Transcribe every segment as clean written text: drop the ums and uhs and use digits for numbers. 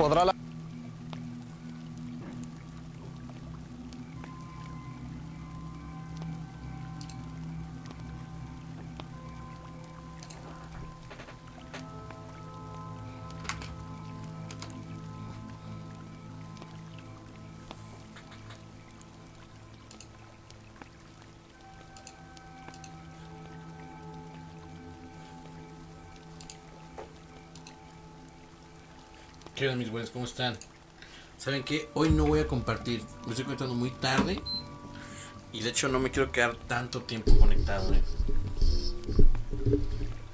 podrá la... ¿Qué onda, mis güeyes? ¿Cómo están? ¿Saben qué? Hoy no voy a compartir. Me estoy conectando muy tarde. Y de hecho no me quiero quedar tanto tiempo conectado,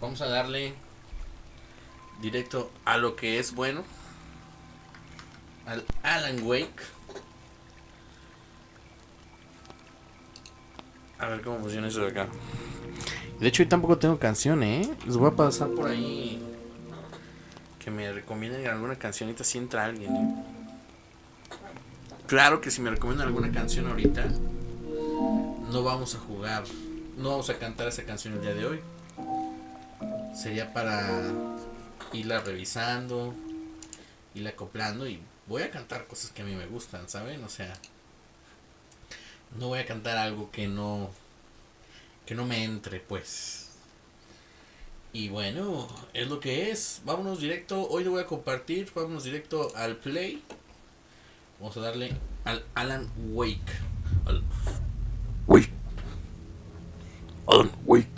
Vamos a darle directo a lo que es bueno. Al Alan Wake. A ver cómo funciona eso de acá. De hecho hoy tampoco tengo canción, Les voy a pasar por ahí que me recomienden alguna cancionita si entra alguien, Claro que si me recomiendan alguna canción ahorita, no vamos a jugar, no vamos a cantar esa canción el día de hoy. Sería para irla revisando, irla acoplando, y voy a cantar cosas que a mí me gustan, ¿saben? O sea, no voy a cantar algo que no me entre, pues. Y bueno, es lo que es. Vámonos directo, hoy lo voy a compartir, vámonos directo al play. Vamos a darle al Alan Wake. Al Wake. Alan Wake.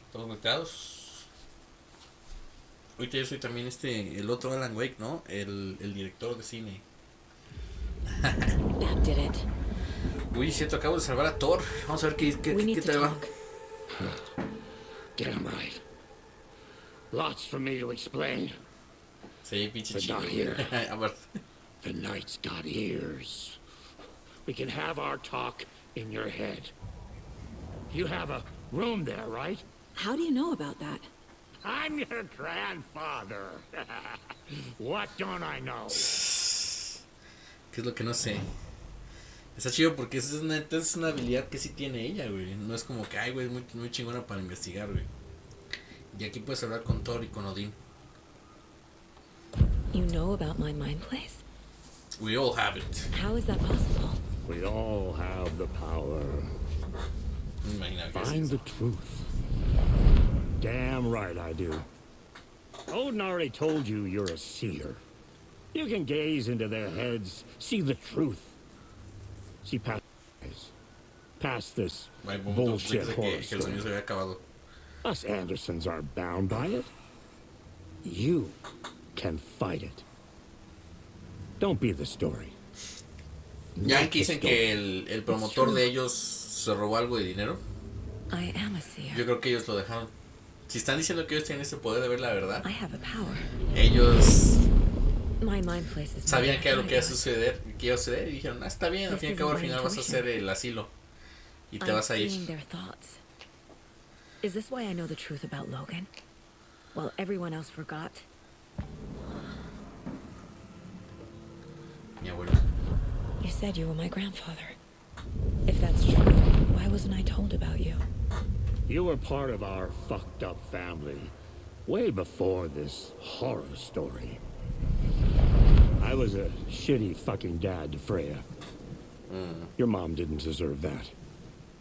¿Estamos conectados? Ahorita yo soy también el otro Alan Wake, ¿no? El director de cine. That did it. Uy, cierto, acabo de salvar a Thor. Vamos a ver qué tal va. Damn right. Lots for me to explain. Sí, pinche But chido. not here. The night's got ears. We can have our talk in your head. You have a room there, right? How do you know about that? I'm your grandfather. What don't I know? ¿Qué es lo que no sé? Está chido porque es una habilidad que sí tiene ella, güey. No es como que, ay, güey, es muy, muy chingona para investigar, güey. Y aquí puedes hablar con Thor y con Odín. You know about my mind place? We all have it. How is that possible? We all have the power. Find the truth. Damn right I do. Odin already told you you're a seer. You can gaze into their heads, see the truth. See past this bullshit horror story. Us Andersons aren't bound by it. You can fight it. Don't be the story. Ya que dicen que el promotor de ellos se robó algo de dinero. I am a seer. Yo creo que ellos lo dejaron. Si están diciendo que ellos tienen ese poder de ver la verdad, I have a power. ellos My mind place is sabían que era lo que iba a suceder, y dijeron, está bien, al fin y al cabo al final vas a hacer el asilo y te vas a ir. Their thoughts. Is this why I know the truth about Logan? While everyone else forgot? Mi abuelo. You said you were my grandfather. If that's true, why wasn't I told about you? You were part of our fucked up family way before this horror story. I was a shitty fucking dad to Freya. Your mom didn't deserve that.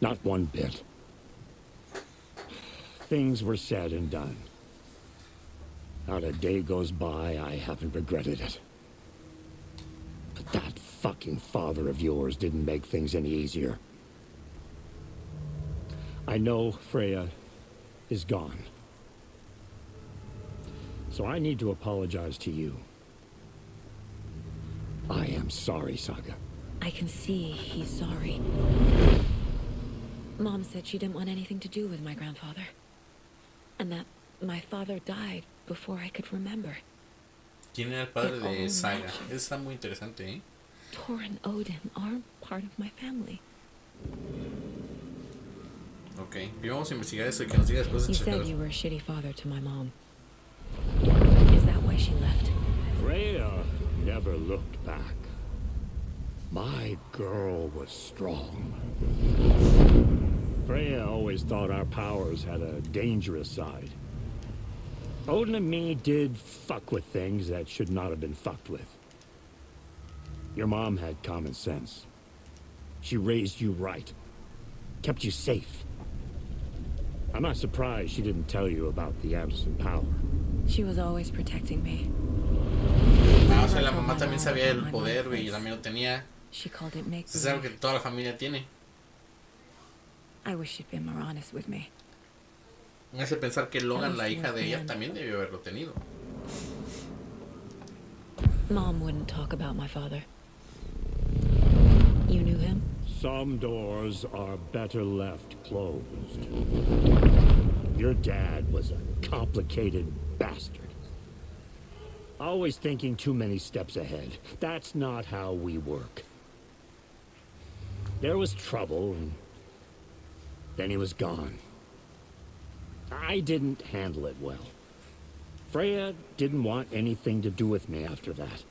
Not one bit. Things were said and done. Not a day goes by I haven't regretted it. fucking father of yours didn't make things any easier. I know Freya is gone. So I need to apologize to you. I am sorry, Saga. I can see he's sorry. Mom said she didn't want anything to do with my grandfather. And that my father died before I could remember. ¿Quién era el padre de Saga? Eso está muy interesante, ¿eh? Thor and Odin aren't part of my family. Ok, y vamos a investigar eso y que nos diga después de You checar. said you were a shitty father to my mom. Is that why she left? Freya never looked back. My girl was strong. Freya always thought our powers had a dangerous side. Odin and me did fuck with things that should not have been fucked with. Your mom had common sense. She raised you right. Kept you safe. I'm not surprised she didn't tell you about the Anderson power. She was always protecting me. Ah, o sea, la mamá también sabía el poder, güey, y también lo tenía. She called it make Es algo que toda la familia tiene. I wish she'd been more honest with me. Me hace pensar que Logan, la hija de ella, también debió haberlo tenido. Mom wouldn't talk about my father. You knew him? Some doors are better left closed. Your dad was a complicated bastard. Always thinking too many steps ahead. That's not how we work. There was trouble, and then he was gone. I didn't handle it well. Freya didn't want anything to do with me after that.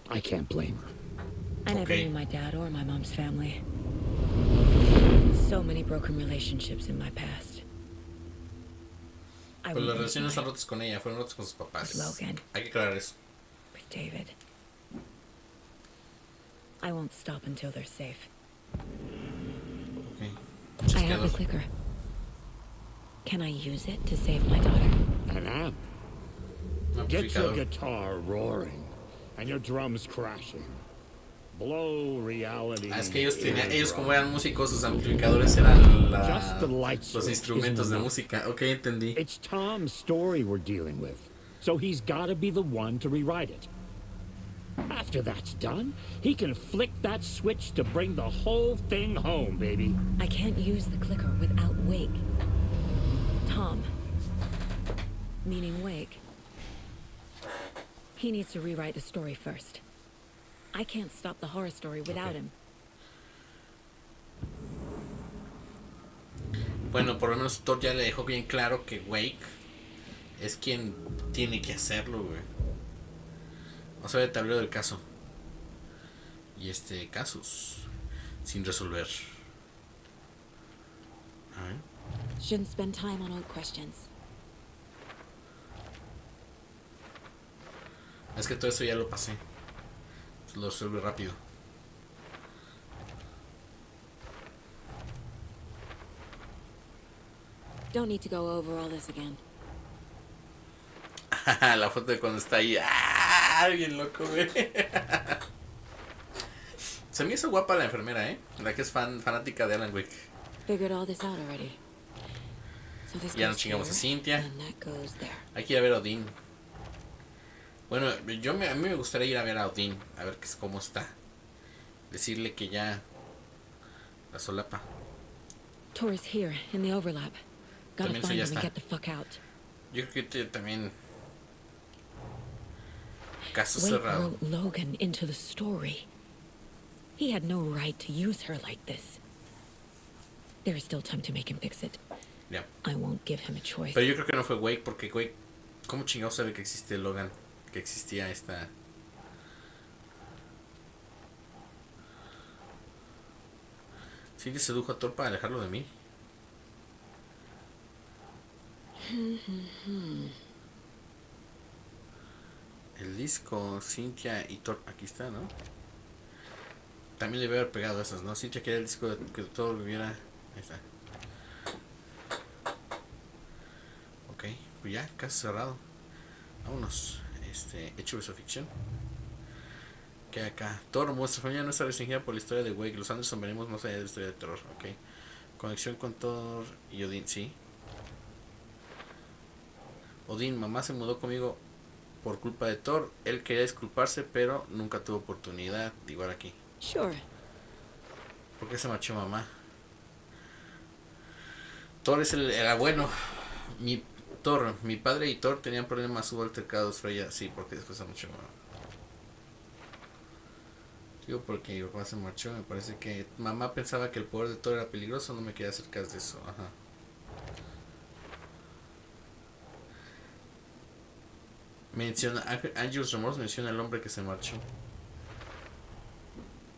I can't blame her. I never knew my dad or my mom's family. So many broken relationships in my past. Pero las relaciones están rotas con ella, fueron rotas con sus papás. Logan. Hay que aclarar eso. With David. I won't stop until they're safe. Okay. I have the clicker. Can I use it to save my daughter? An amp. Get your guitar roaring and your drums crashing. Blow reality. Ah, es que ellos como eran músicos, sus amplificadores eran los instrumentos de música. Ok, entendí. It's Tom's story we're dealing with, so he's got to be the one to rewrite it. After that's done, he can flick that switch to bring the whole thing home, baby. I can't use the clicker without Wake. Tom. Meaning Wake. He needs to rewrite the story first. I can't stop the horror story without him. Bueno, por lo menos Thor ya le dejó bien claro que Wake es quien tiene que hacerlo, güey. Vamos a ver el tablero del caso. Y casos sin resolver. A ver. Shouldn't spend time on old questions. Es que todo eso ya lo pasé. Lo resuelve rápido. Don't need to go over all this again. La foto de cuando está ahí. ¡Ah! Bien loco, güey. Se me hizo guapa la enfermera, la que es fanática de Alan Wake. Figured all this out already. So this Ya nos chingamos a Cynthia. and that goes there. Hay que ir a ver a Odín. Bueno, a mí me gustaría ir a ver a Odín, a ver cómo está. Decirle que ya la solapa. Thor is here in the overlap. Gotta También eso find ya him and está. get the fuck out. Yo creo que también caso Wake cerrado. wrote Logan into the story. He had no right to use her like this. There is still time to make him fix it. Ya. I won't give him a choice. Pero yo creo que no fue Wake, porque Wake, ¿cómo chingado sabe que existe Logan? Que existía esta. Sí, que sedujo a Thor para alejarlo de mí. El disco, Cynthia y Thor, aquí está, ¿no? También le voy a haber pegado esas, ¿no? Cynthia quería el disco que Thor viviera. Ahí está. Ok, pues ya, casi cerrado. Vámonos. Hechos o ficción. ¿Qué hay acá? Thor, nuestra familia no está restringida por la historia de Wake. Los Anderson veremos más allá de la historia de terror. Ok. Conexión con Thor y Odín, sí. Odín, mamá se mudó conmigo por culpa de Thor. Él quería disculparse, pero nunca tuvo oportunidad. Igual aquí. Sure. ¿Por qué se marchó mamá? Thor es el abuelo. Mi padre y Thor tenían problemas, hubo altercados, Freya. Sí, porque después se marchó mamá. Digo, porque mi papá se marchó. Me parece que mamá pensaba que el poder de Thor era peligroso. No me quería acercar de eso. Ajá. Menciona Angel's Remorse, menciona el hombre que se marchó.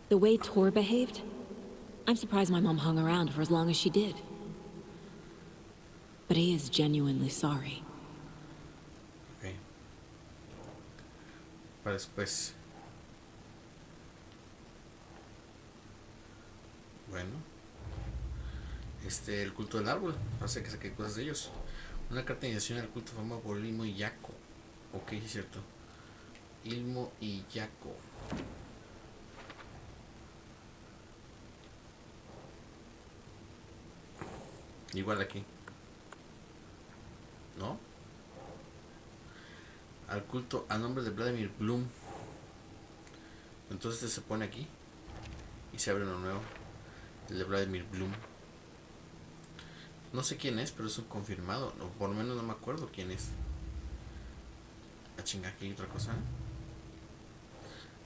The way Tor behaved, I'm surprised my mom hung around for as long as she did. But he is genuinely sorry. Ok. Para después. Bueno. El culto del árbol. No sé qué saqué cosas de ellos. Una carta de iniciación al culto formado por Ilmo y Yaco. Ok, es cierto. Ilmo y Yaco. Igual aquí. ¿No? Al culto a nombre de Vladimir Bloom. Entonces se pone aquí. Y se abre uno nuevo. El de Vladimir Bloom. No sé quién es, pero es un confirmado. O por lo menos no me acuerdo quién es. Ah, chinga, aquí hay otra cosa.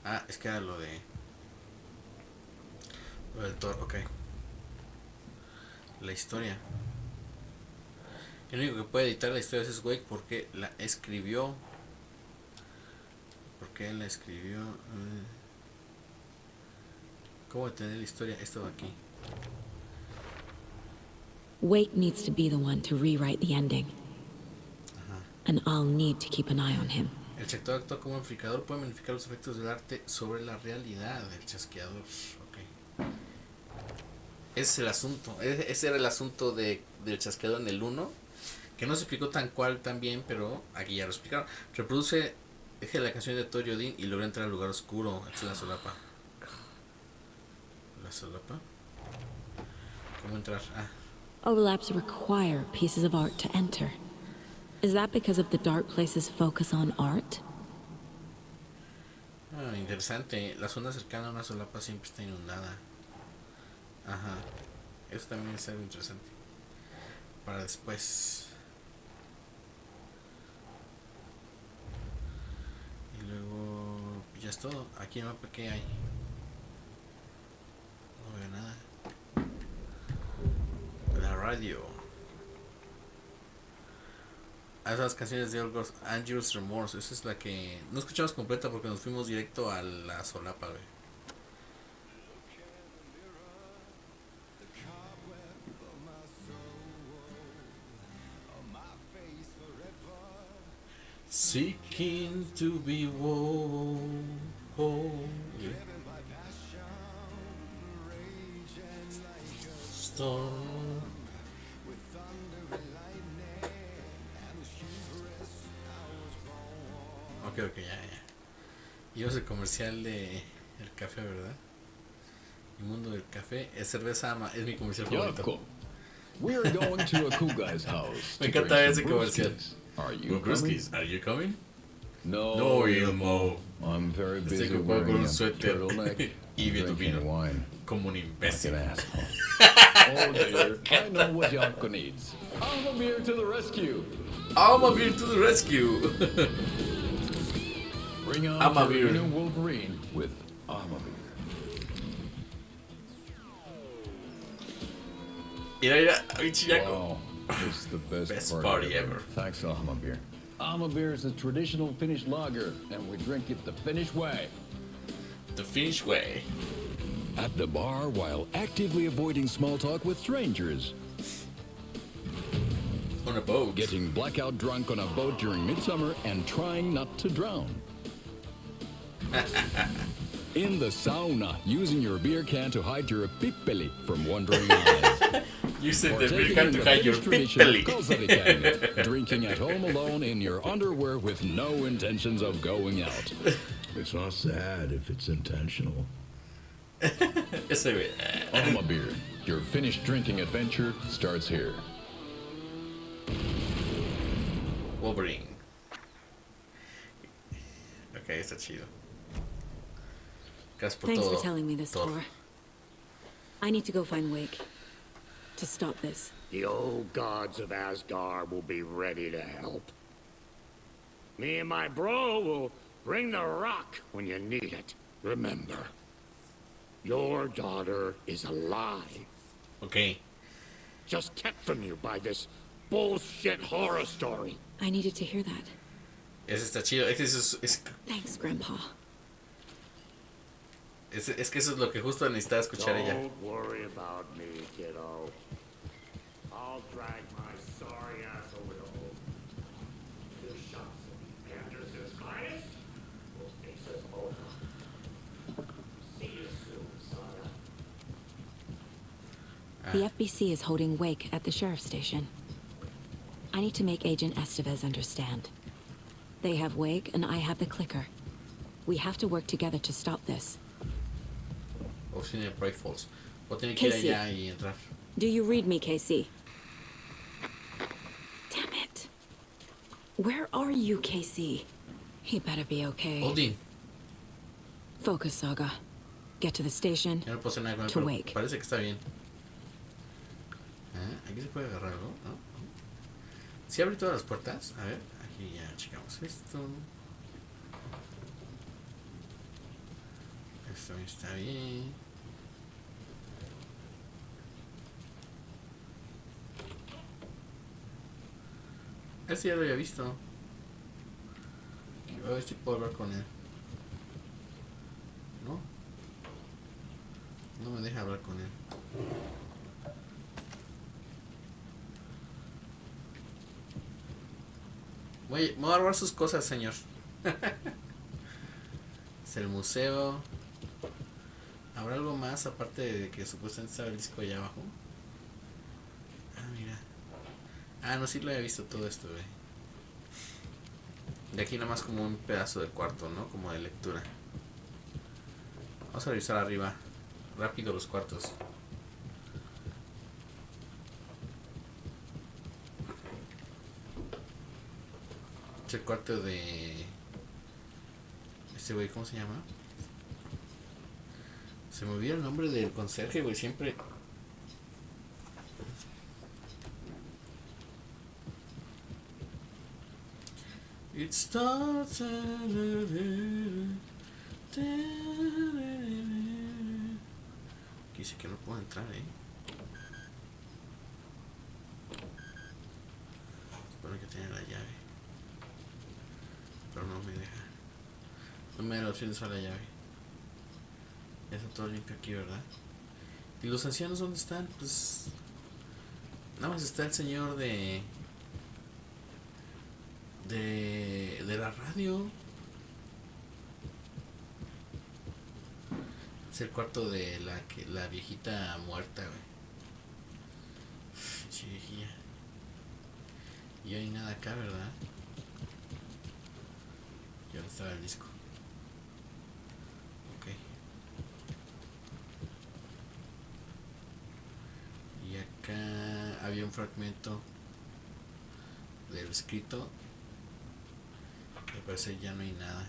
Ah, es que era lo de... Lo del Thor, ok. La historia. El único que puede editar la historia es Wake porque la escribió. Porque él la escribió. ¿Cómo detener la historia? Esto de aquí. Wake needs to be the one to rewrite the ending. And I'll need to keep an eye on him. El chasqueador actúa como amplificador, puede magnificar los efectos del arte sobre la realidad del chasqueador. Ok. Ese es el asunto. Ese era el asunto del chasqueador en el 1. Que no se explicó tan bien, pero aquí ya lo explicaron. Reproduce eje la canción de Thor y Odín y logra entrar al lugar oscuro. Esta es la solapa. ¿La solapa? ¿Cómo entrar? Ah. Overlaps require pieces of art to enter. Is that because of the dark place's focus on art? Ah, interesante. La zona cercana a una solapa siempre está inundada. Ajá. Eso también es algo interesante. Para después. Y luego ya es todo. Aquí en el mapa, ¿qué hay? No veo nada. La radio. Esas las canciones de Angel's Remorse. Esa es la que no escuchamos completa porque nos fuimos directo a la solapa, güey. Seeking to be whole. Storm. Ok, ya. Y es el comercial de el café, ¿verdad? El mundo del café. Es cerveza ama, es mi comercial favorito. We are going to a cool guy's house. Me encanta ese comercial. Are you coming? Are you coming? No, Ilmo. I'm very Estoy busy ocupado con wearing un a suéter turtleneck y bebiendo drinking vino. wine. Como un Like imbécil. an asshole. Oh dear, I know what Yako needs. I'm a beer to the rescue. I'm a beer to the rescue. Bring on I'm a your beer. inner Wolverine with I'm a beer. Mira, Chillaco. Wow, this is the best party ever. Thanks, Alma beer. Alma beer is a traditional Finnish lager, and we drink it the Finnish way. The Finnish way. At the bar while actively avoiding small talk with strangers. On a boat. Getting blackout drunk on a boat during midsummer and trying not to drown. In the sauna, using your beer can to hide your pippeli from wandering eyes. Using Or the beer taking can in to the hide your Finnish tradition of pippeli. kalsarikäynnit, drinking at home alone in your underwear with no intentions of going out. It's not sad if it's intentional. Ese güey. Alma beer. Your finished drinking adventure starts here. Wolverine. Ok, está chido. Gracias por Thanks todo. for telling me this, Thor. Tor. I need to go find Wake. To stop this. The old gods of Asgard will be ready to help. Me and my bro will bring the rock when you need it. Remember, your daughter is alive. Ok. Just kept from you by this bullshit horror story. I needed to hear that. Ese está chido. Es que Thanks, Grandpa. es que eso es lo que justo necesitaba escuchar ella. Don't worry about me, kiddo. I'll drag my sorry ass over to home. Two shots of Anderson's finest will fix us both up. See you soon, Saga. The FBC is holding Wake at the sheriff's station. I need to make Agent Estevez understand. They have Wake and I have the clicker. We have to work together to stop this. Oficina de Pride Falls. O tiene que ir Casey. allá y entrar. Do you read me, Casey? Damn it. Where are you, Casey? He better be okay. Odin. Focus, Saga. Get to the station. Ya no puedo hacer nada con él, To pero wake. parece que está bien. Ah, aquí se puede agarrar algo, ¿no? ¿Sí abre todas las puertas? A ver, aquí ya checamos esto. Esto está bien. Este ya lo había visto. A ver si puedo hablar con él. ¿No? No me deja hablar con él. Me voy a robar sus cosas, señor. Es el museo. ¿Habrá algo más aparte de que supuestamente estaba el disco allá abajo? Ah, mira. Ah, no, sí lo había visto todo esto, güey. De aquí nada más como un pedazo del cuarto, ¿no? Como de lectura. Vamos a revisar arriba. Rápido los cuartos. Es el cuarto de... Este güey, ¿cómo se llama? Se me olvidó el nombre del conserje, güey, siempre... It starts... Aquí dice que no puedo entrar, Espero que tenga la llave. Pero no me deja. No me da la opción de usar la llave. Ya está todo limpio aquí, ¿verdad? ¿Y los ancianos dónde están? Pues... Nada más está el señor de la radio. Es el cuarto de la viejita muerta, güey. Sí, viejilla. Y no hay nada acá, ¿verdad? ¿Y dónde estaba el disco? Ok. Y acá había un fragmento del escrito. Me parece que ya no hay nada.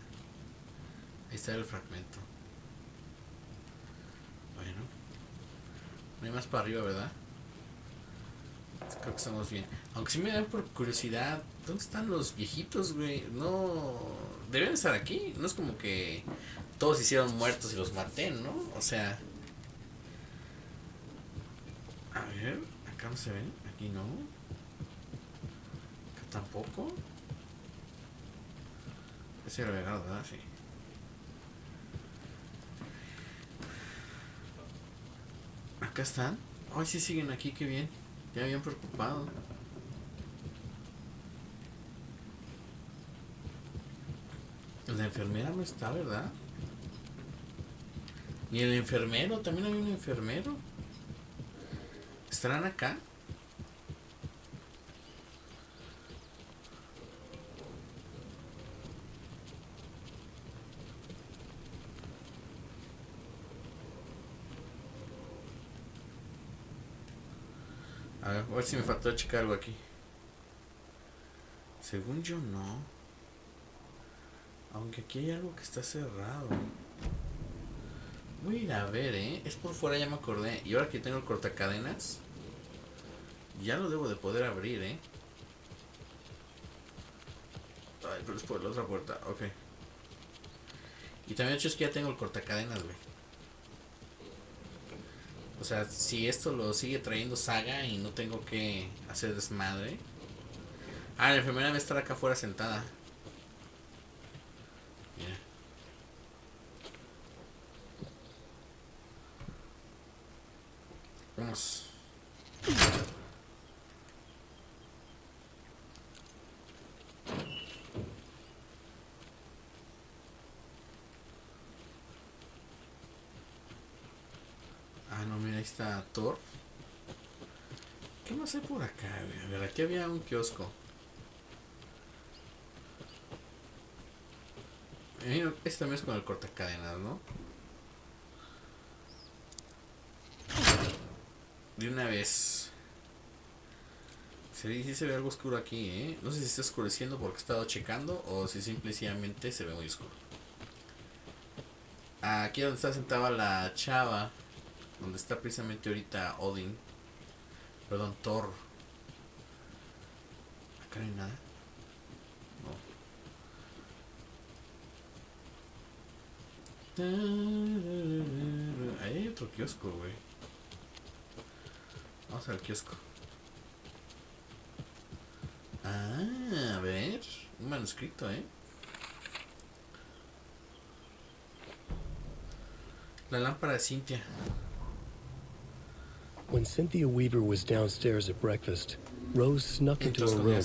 Ahí está el fragmento. Bueno. No hay más para arriba, ¿verdad? Creo que estamos bien. Aunque sí me da por curiosidad, ¿dónde están los viejitos, güey? No... Deben estar aquí. No es como que todos se hicieron muertos y los maté, ¿no? O sea... A ver, acá no se ven. Aquí no. Acá tampoco. Ese era legal, ¿verdad? Sí. Acá están. Ay, sí siguen aquí, qué bien. Ya me habían preocupado. La enfermera no está, ¿verdad? Ni el enfermero, también hay un enfermero. ¿Estarán acá? A ver si me faltó checar algo aquí. Según yo no. Aunque aquí hay algo que está cerrado. Voy a ir a ver, es por fuera, ya me acordé. Y ahora que tengo el cortacadenas, ya lo debo de poder abrir, Ay, pero es por la otra puerta, ok. Y también hecho es que ya tengo el cortacadenas, güey. O sea, si esto lo sigue trayendo Saga y no tengo que hacer desmadre. Ah, la enfermera debe estar acá afuera sentada. Mira. Vamos. Ah, no, mira, ahí está Thor. ¿Qué más hay por acá, güey? A ver, aquí había un kiosco. Este también es con el cortacadenas, ¿no? De una vez. Sí se ve algo oscuro aquí, No sé si está oscureciendo porque he estado checando o si simplemente se ve muy oscuro. Aquí donde está sentada la chava, donde está precisamente ahorita Odin. Perdón, Thor. Acá no hay nada. No. Ahí hay otro kiosco, güey. Vamos al kiosco. Ah, a ver. Un manuscrito, La lámpara de Cynthia. When Cynthia Weaver was downstairs at breakfast, Rose snuck into her room.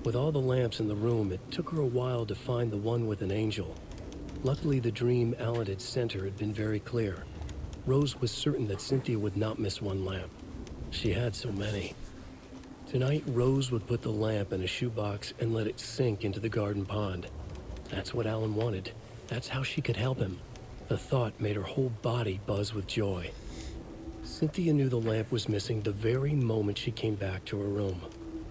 With all the lamps in the room, it took her a while to find the one with an angel. Luckily, the dream Alan had sent her had been very clear. Rose was certain that Cynthia would not miss one lamp. She had so many. Tonight, Rose would put the lamp in a shoebox and let it sink into the garden pond. That's what Alan wanted. That's how she could help him. The thought made her whole body buzz with joy. Cynthia knew the lamp was missing the very moment she came back to her room.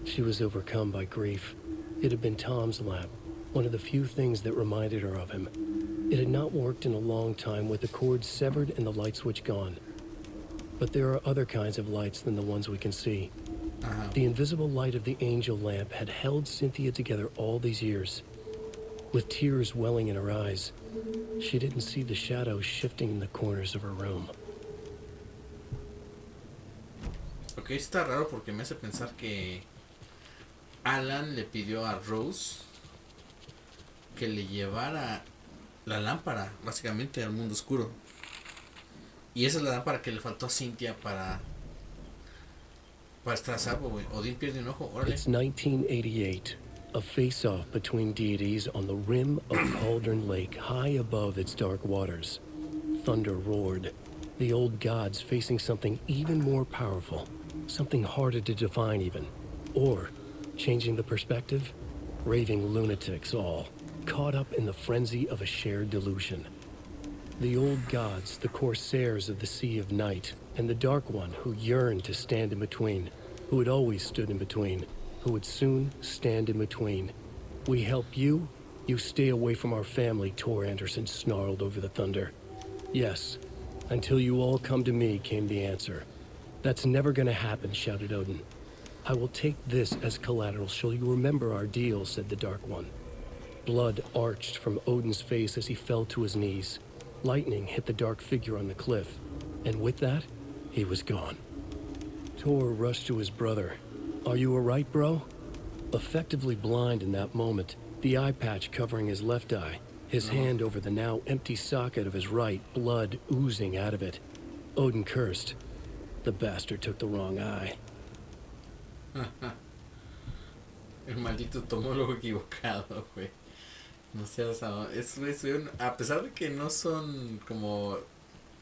She was overcome by grief. It had been Tom's lamp, one of the few things that reminded her of him. It had not worked in a long time with the cord severed and the light switch gone. But there are other kinds of lights than the ones we can see. The invisible light of the angel lamp had held Cynthia together all these years. With tears welling in her eyes, she didn't see the shadows shifting in the corners of her room. Ok, está raro porque me hace pensar que Alan le pidió a Rose que le llevara la lámpara, básicamente, al mundo oscuro. Y esa es la lámpara que le faltó a Cynthia para estar a salvo, güey. Odín pierde un ojo, órale. It's 1988, a face-off between deities on the rim of Cauldron Lake, high above its dark waters. Thunder roared, the old gods facing something even more powerful, something harder to define even. Or, changing the perspective, raving lunatics all, caught up in the frenzy of a shared delusion. The old gods, the corsairs of the Sea of Night, and the Dark One who yearned to stand in between, who had always stood in between, who would soon stand in between. We help you, you stay away from our family, Tor Anderson snarled over the thunder. Yes, until you all come to me, came the answer. That's never gonna happen, shouted Odin. I will take this as collateral, shall you remember our deal, said the Dark One. Blood arched from Odin's face as he fell to his knees. Lightning hit the dark figure on the cliff, and with that, he was gone. Tor rushed to his brother. Are you all right, bro? Effectively blind in that moment, the eye patch covering his left eye, his hand over the now empty socket of his right, blood oozing out of it. Odin cursed. The bastard took the wrong eye. El maldito tomó lo equivocado, güey. No seas... a pesar de que no son como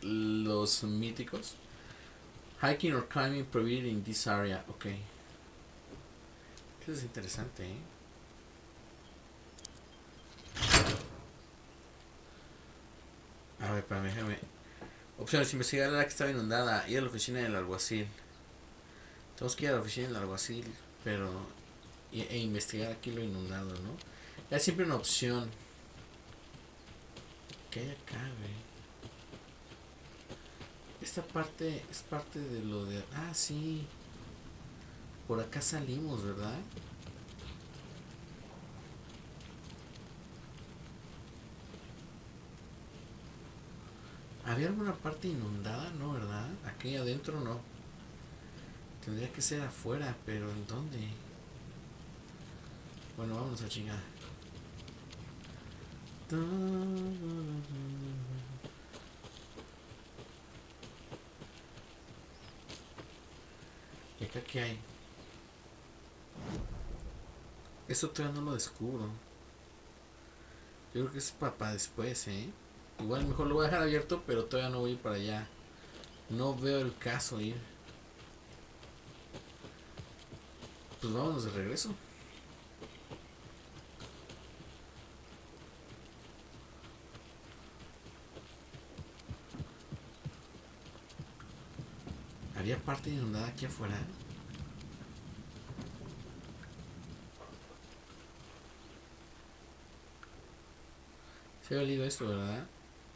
los míticos. Hiking or climbing prohibited in this area. Ok. Eso es interesante, A ver, déjame. Opciones: investigar la que estaba inundada. Ir a la oficina del alguacil. Tenemos que ir a la oficina del alguacil, pero... E investigar aquí lo inundado, ¿no? Es siempre una opción. ¿Qué hay acá, güey? Esta parte es parte de lo de... Ah, sí. Por acá salimos, ¿verdad? ¿Había alguna parte inundada? No, ¿verdad? Aquí adentro no. Tendría que ser afuera, pero ¿en dónde? Bueno, vámonos a chingar. ¿Y acá qué hay? Eso todavía no lo descubro. Yo creo que es para después, ¿eh? Igual mejor lo voy a dejar abierto, pero todavía no voy a ir para allá. No veo el caso ir. Pues vámonos de regreso. ¿Había parte inundada aquí afuera? Se había leído esto, ¿verdad?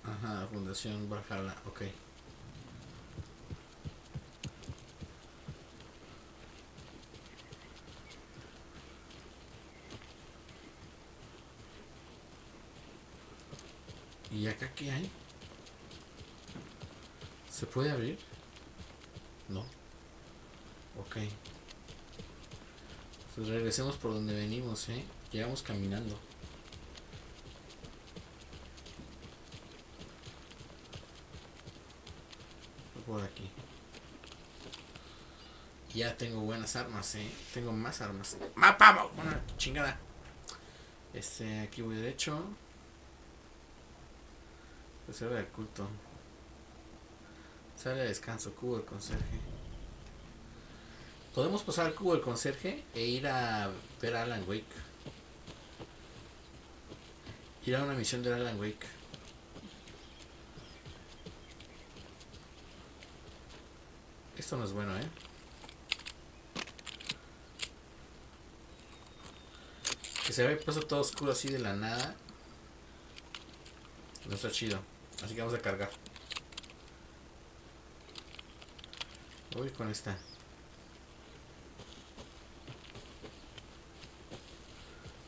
Ajá, Fundación Valhalla, ok. ¿Y acá qué hay? ¿Se puede abrir? No. Ok. Pues regresemos por donde venimos, ¿eh? Llegamos caminando. Por aquí. Ya tengo buenas armas, tengo más armas. ¡Mapa! Una chingada. Aquí voy derecho. Reserva del culto. Sale de descanso, cubo del conserje. Podemos pasar al cubo del conserje e ir a ver a Alan Wake. Ir a una misión de Alan Wake. Esto no es bueno, Que se había puesto todo oscuro así de la nada. No está chido. Así que vamos a cargar. Voy con esta.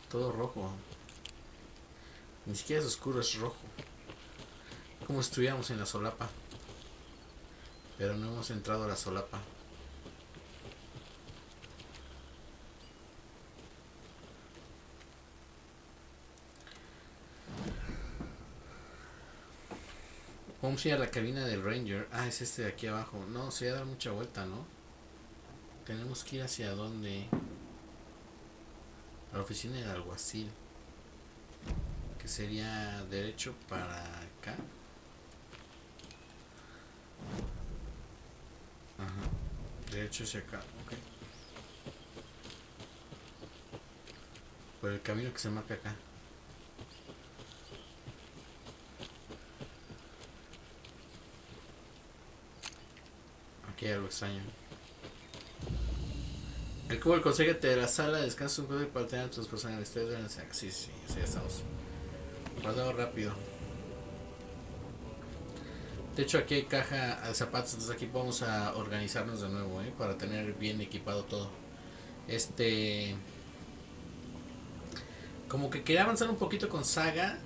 Todo rojo. Ni siquiera es oscuro, es rojo. Como si estuviéramos en la solapa. Pero no hemos entrado a la solapa. Vamos a ir a la cabina del Ranger. Ah, es este de aquí abajo. No, se va a dar mucha vuelta, ¿no? Tenemos que ir hacia dónde. A la oficina del alguacil. Que sería derecho para acá. Ajá. Derecho hacia acá, ok. Por el camino que se marca acá. Aquí hay algo extraño. El cubo del consejo de la sala de descanso un juego para tener a tus personas. Sí, ya estamos. Guardado rápido. De hecho aquí hay caja de zapatos, entonces aquí vamos a organizarnos de nuevo, para tener bien equipado todo. Como que quería avanzar un poquito con Saga,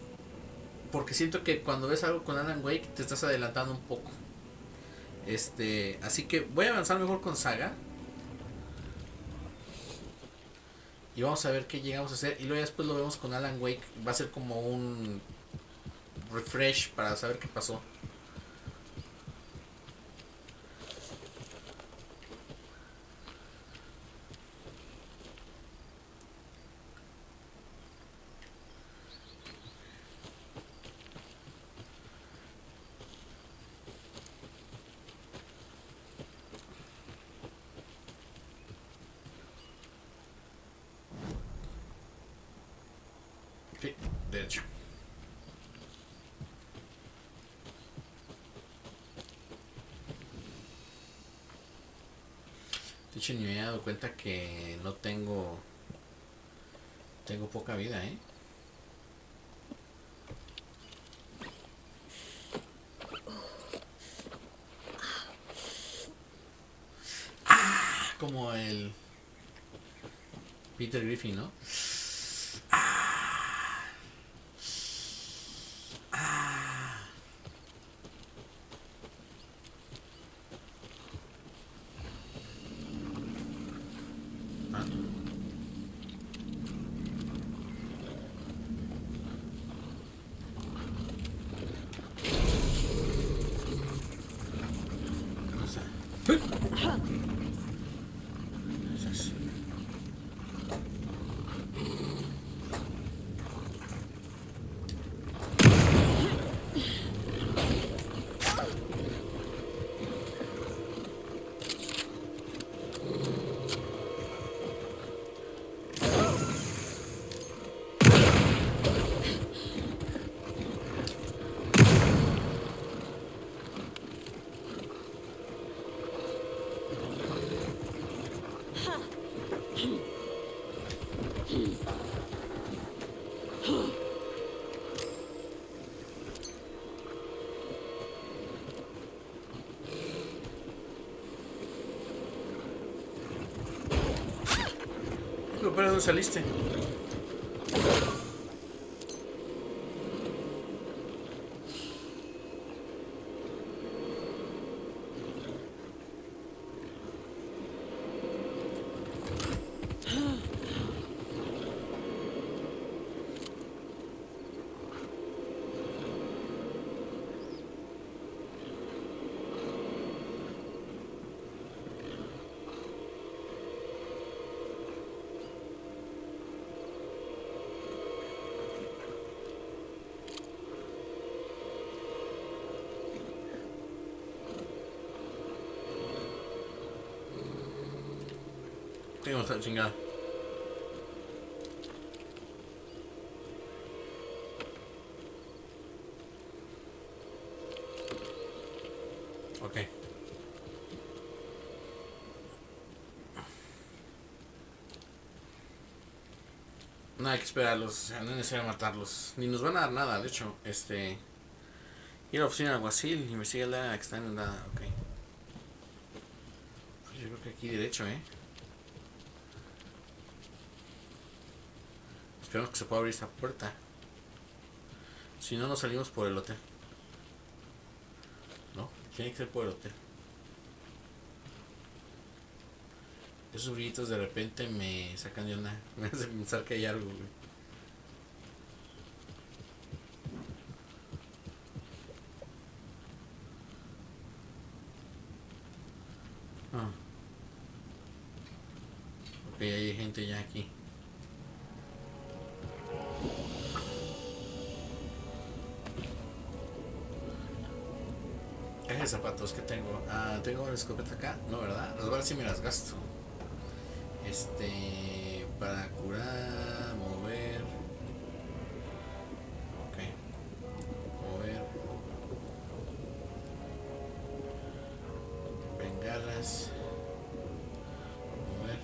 porque siento que cuando ves algo con Alan Wake te estás adelantando un poco. Así que voy a avanzar mejor con Saga. Y vamos a ver qué llegamos a hacer. Y luego después lo vemos con Alan Wake. Va a ser como un refresh para saber qué pasó. Sí, de hecho. De Pinche, ni me he dado cuenta que no tengo... Tengo poca vida, ¿eh? Ah, como el... Peter Griffin, ¿no? ¿Pero dónde saliste? Tengo esta chingada. Ok. No hay que esperarlos, o sea, no es necesario matarlos. Ni nos van a dar nada, de hecho. Ir a la oficina del alguacil, investiga la que está en nada, ok. Pues yo creo que aquí derecho, Esperemos que se pueda abrir esta puerta. Si no, nos salimos por el hotel. No, tiene que ser por el hotel. Esos brillitos de repente me sacan de onda. Me hacen pensar que hay algo, güey. Ah. Ok, hay gente ya aquí. Caja de zapatos que tengo. Ah, tengo una escopeta acá. No, ¿verdad? Las balas sí me las gasto. Para curar, mover. Ok. Mover. Bengalas. Mover.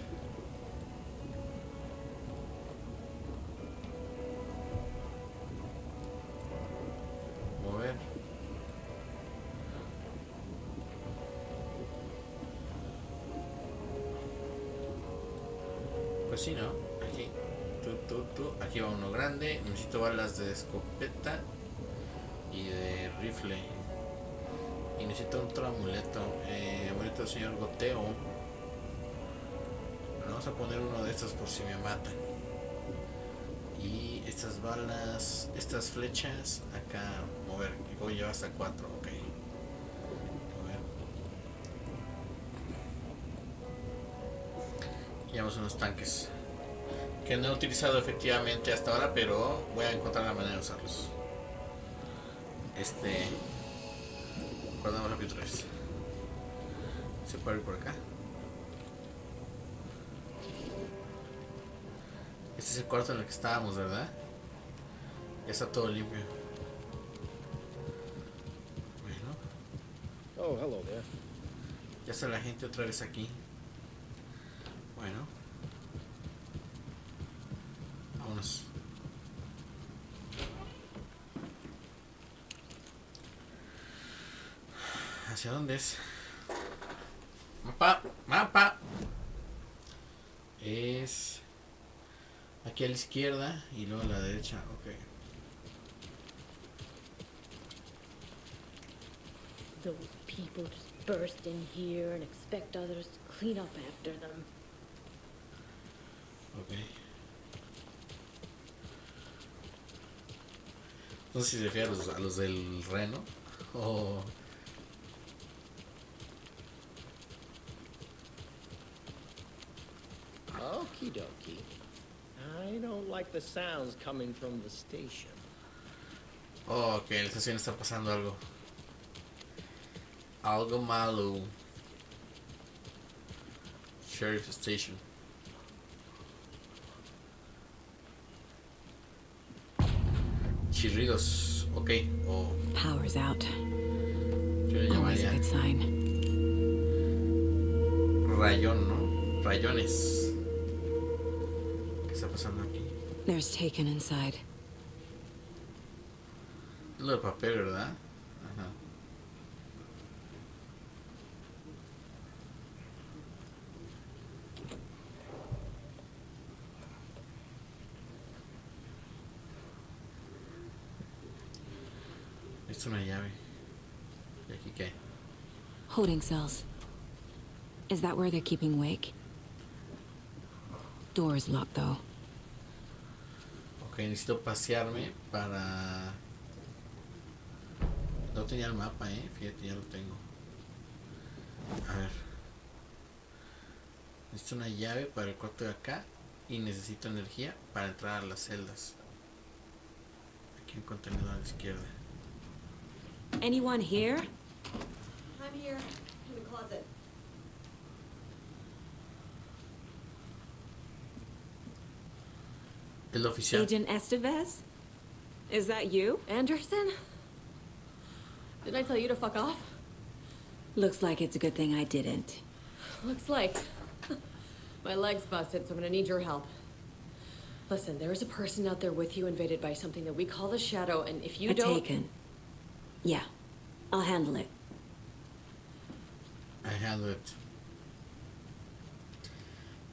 Mover. Pues sí, ¿no? Aquí. Aquí va uno grande. Necesito balas de escopeta y de rifle. Y necesito otro amuleto. Amuleto del señor Goteo. Vamos a poner uno de estos por si me matan. Y estas balas, estas flechas, acá mover. Y puedo llevar hasta 4, ok. Llevamos unos tanques que no he utilizado efectivamente hasta ahora, pero voy a encontrar la manera de usarlos. Guardamos la Q3. Se puede ir por acá. Este es el cuarto en el que estábamos, ¿verdad? Ya está todo limpio. Bueno. Oh, hello there. Ya está la gente otra vez aquí. ¿Hacia dónde es? Mapa, mapa. Es aquí a la izquierda y luego a la derecha. Ok. Those people just burst in here and expect others to clean up after them. Ok. No sé si se refiere a los del reno o... Okie dokie. I don't like the sounds coming from the station. Oh, ok, en la estación está pasando algo. Algo malo. Sheriff Station. Chirridos. Ok. O Power's out. yo le Always a llamaría good sign. rayón, ¿no? Rayones. ¿Qué está pasando aquí? There's Taken inside. Lo de papel, ¿verdad? Ajá. Es una llave. ¿Y aquí qué? Holding cells. Is that where they're keeping Wake? Door's locked, though. Ok, necesito pasearme para... No tenía el mapa, fíjate, ya lo tengo. A ver. Necesito una llave para el cuarto de acá. Y necesito energía para entrar a las celdas. Aquí un contenedor a la izquierda. Anyone here? I'm here, in the closet. El oficial. Agent Estevez? Is that you? Anderson? Did I tell you to fuck off? Looks like it's a good thing I didn't. Looks like. My leg's busted, so I'm gonna need your help. Listen, there is a person out there with you invaded by something that we call the Shadow, and if you don't... Taken. Yeah, I'll handle it. I handle it.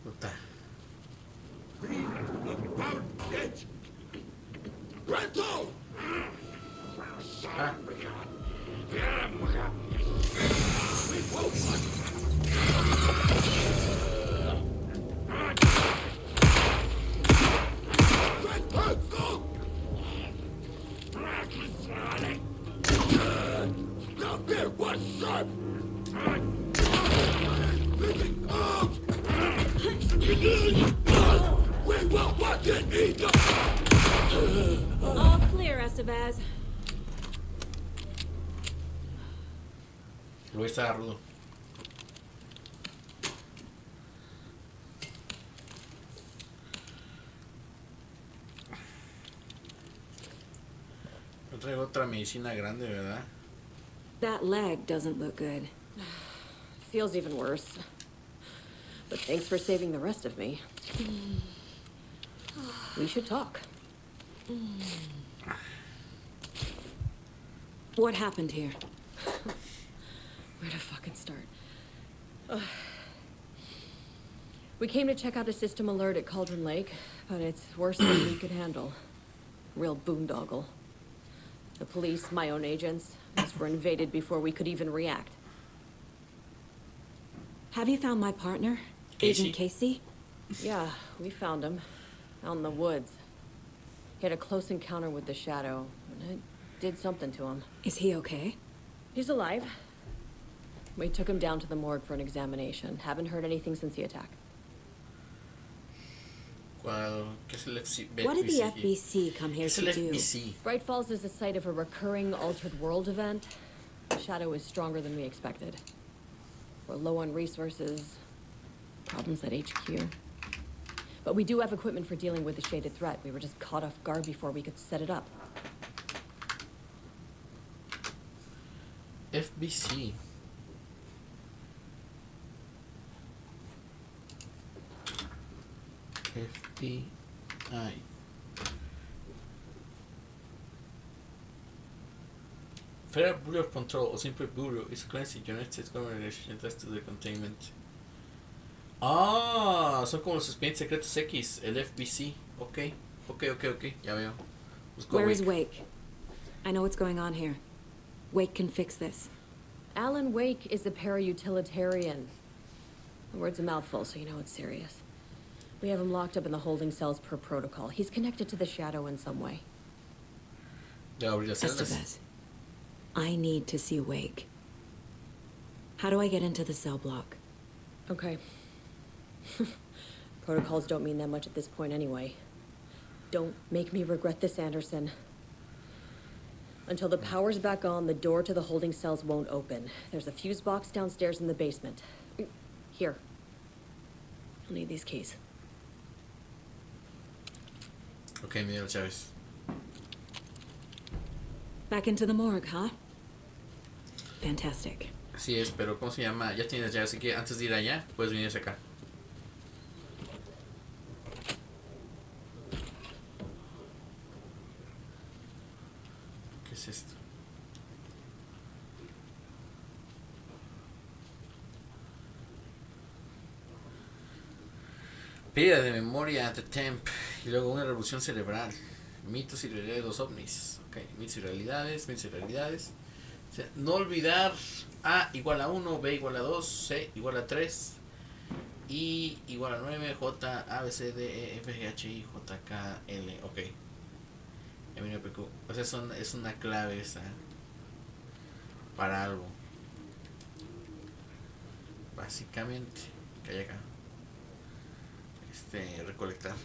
Puta. Ah. All clear, Estevez. Luis está rudo. No traigo otra medicina grande, ¿verdad? That leg doesn't look good. Feels even worse. But thanks for saving the rest of me. We should talk. What happened here? Where to fucking start? We came to check out a system alert at Cauldron Lake, but it's worse than we could handle. Real boondoggle. The police, my own agents, just were invaded before we could even react. Have you found my partner? Agent Casey? Yeah, we found him. Out in the woods. He had a close encounter with the Shadow, and it did something to him. Is he okay? He's alive. We took him down to the morgue for an examination. Haven't heard anything since the attack. ¿Qué es el FBC? What did the FBC come here to do? FBC? Bright Falls is the site of a recurring altered world event. The Shadow is stronger than we expected. We're low on resources. Problems at HQ. But we do have equipment for dealing with the shaded threat. We were just caught off guard before we could set it up. FBC. FBI. Federal Bureau of Control o simple Bureau is a classic United States government relation to the containment. Ah, son como los expedientes secretos X, el FBC. Ok, ya veo. Busco Where is Wake. Wake? I know what's going on here. Wake can fix this. Alan Wake is a para-utilitarian. The word's a mouthful, so you know it's serious. We have him locked up in the holding cells per protocol. He's connected to the Shadow in some way. Ya abrí las celdas. Estevez, I need to see Wake. How do I get into the cell block? Okay. Protocols don't mean that much at this point anyway. Don't make me regret this, Anderson. Until the power's back on, the door to the holding cells won't open. There's a fuse box downstairs in the basement. Here. You'll need these keys. Ok, mira Chávez. Back into the morgue, huh? Fantastic. Así es, pero ¿cómo se llama? Ya tienes llaves, así que antes de ir allá, puedes venir hacia acá. ¿Qué es esto? Pérdida de memoria ante Temp y luego una revolución cerebral. Mitos y realidades de los ovnis. Ok, mitos y realidades, mitos y realidades. O sea, no olvidar A igual a 1, B igual a 2, C igual a 3, I igual a 9, J, A, B, C, D, E, F, G, H, I, J, K, L. Ok. M, N, P, Q. O sea, es una clave esa para algo. Básicamente, que hay acá. Recolectar.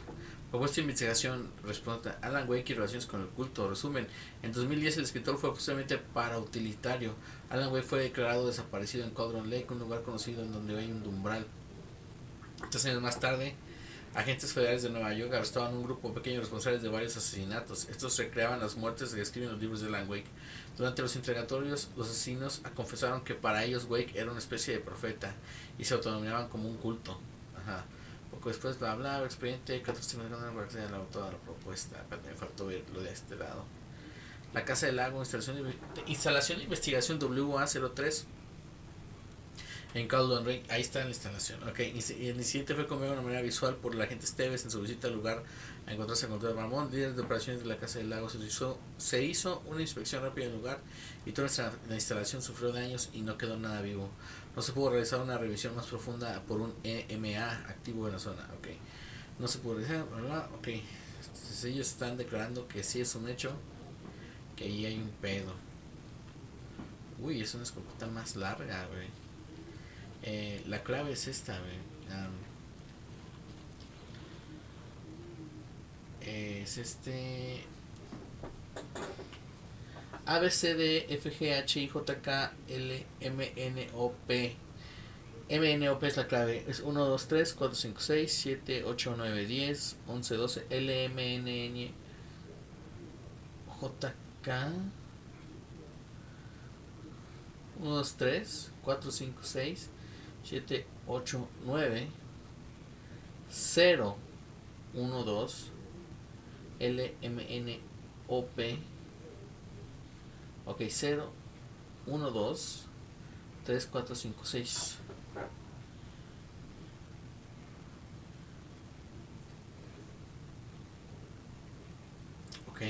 Propuesta de investigación responde a Alan Wake y relaciones con el culto. Resumen, en 2010 el escritor fue justamente parautilitario. Alan Wake fue declarado desaparecido en Cauldron Lake, un lugar conocido en donde hay un umbral. 3 años más tarde, agentes federales de Nueva York arrestaban un grupo pequeño responsables de varios asesinatos. Estos recreaban las muertes que describen los libros de Alan Wake. Durante los interrogatorios, los asesinos confesaron que para ellos Wake era una especie de profeta y se autodenominaban como un culto. Ajá. Poco después, bla bla, el expediente, 14 de la toda la propuesta. Me faltó ver lo de este lado. La Casa del Lago, instalación de investigación WA03 en Cauldron Lake. Ahí está la instalación. Ok, y el incidente fue convenido de una manera visual por la agente Estevez en su visita al lugar a encontrarse con Dr. Ramón, líder de operaciones de la Casa del Lago. Se hizo una inspección rápida del lugar y toda la instalación sufrió daños y no quedó nada vivo. No se pudo realizar una revisión más profunda por un EMA activo en la zona. Ok, no se pudo realizar, ¿verdad? Ok, entonces ellos están declarando que sí es un hecho, que ahí hay un pedo. Uy, es una escopeta más larga, güey. La clave es esta, güey. Es A, B, C, D, F, G, H, I, J, K, L, M, N, O, P. M, N, O, P es la clave. Es 1, 2, 3, 4, 5, 6, 7, 8, 9, 10, 11, 12. L, M, N, N, J, K. 1, 2, 3, 4, 5, 6, 7, 8, 9. 0, 1, 2. L, M, N, O, P. Ok, 0, 1, 2, 3, 4, 5, 6. Ok.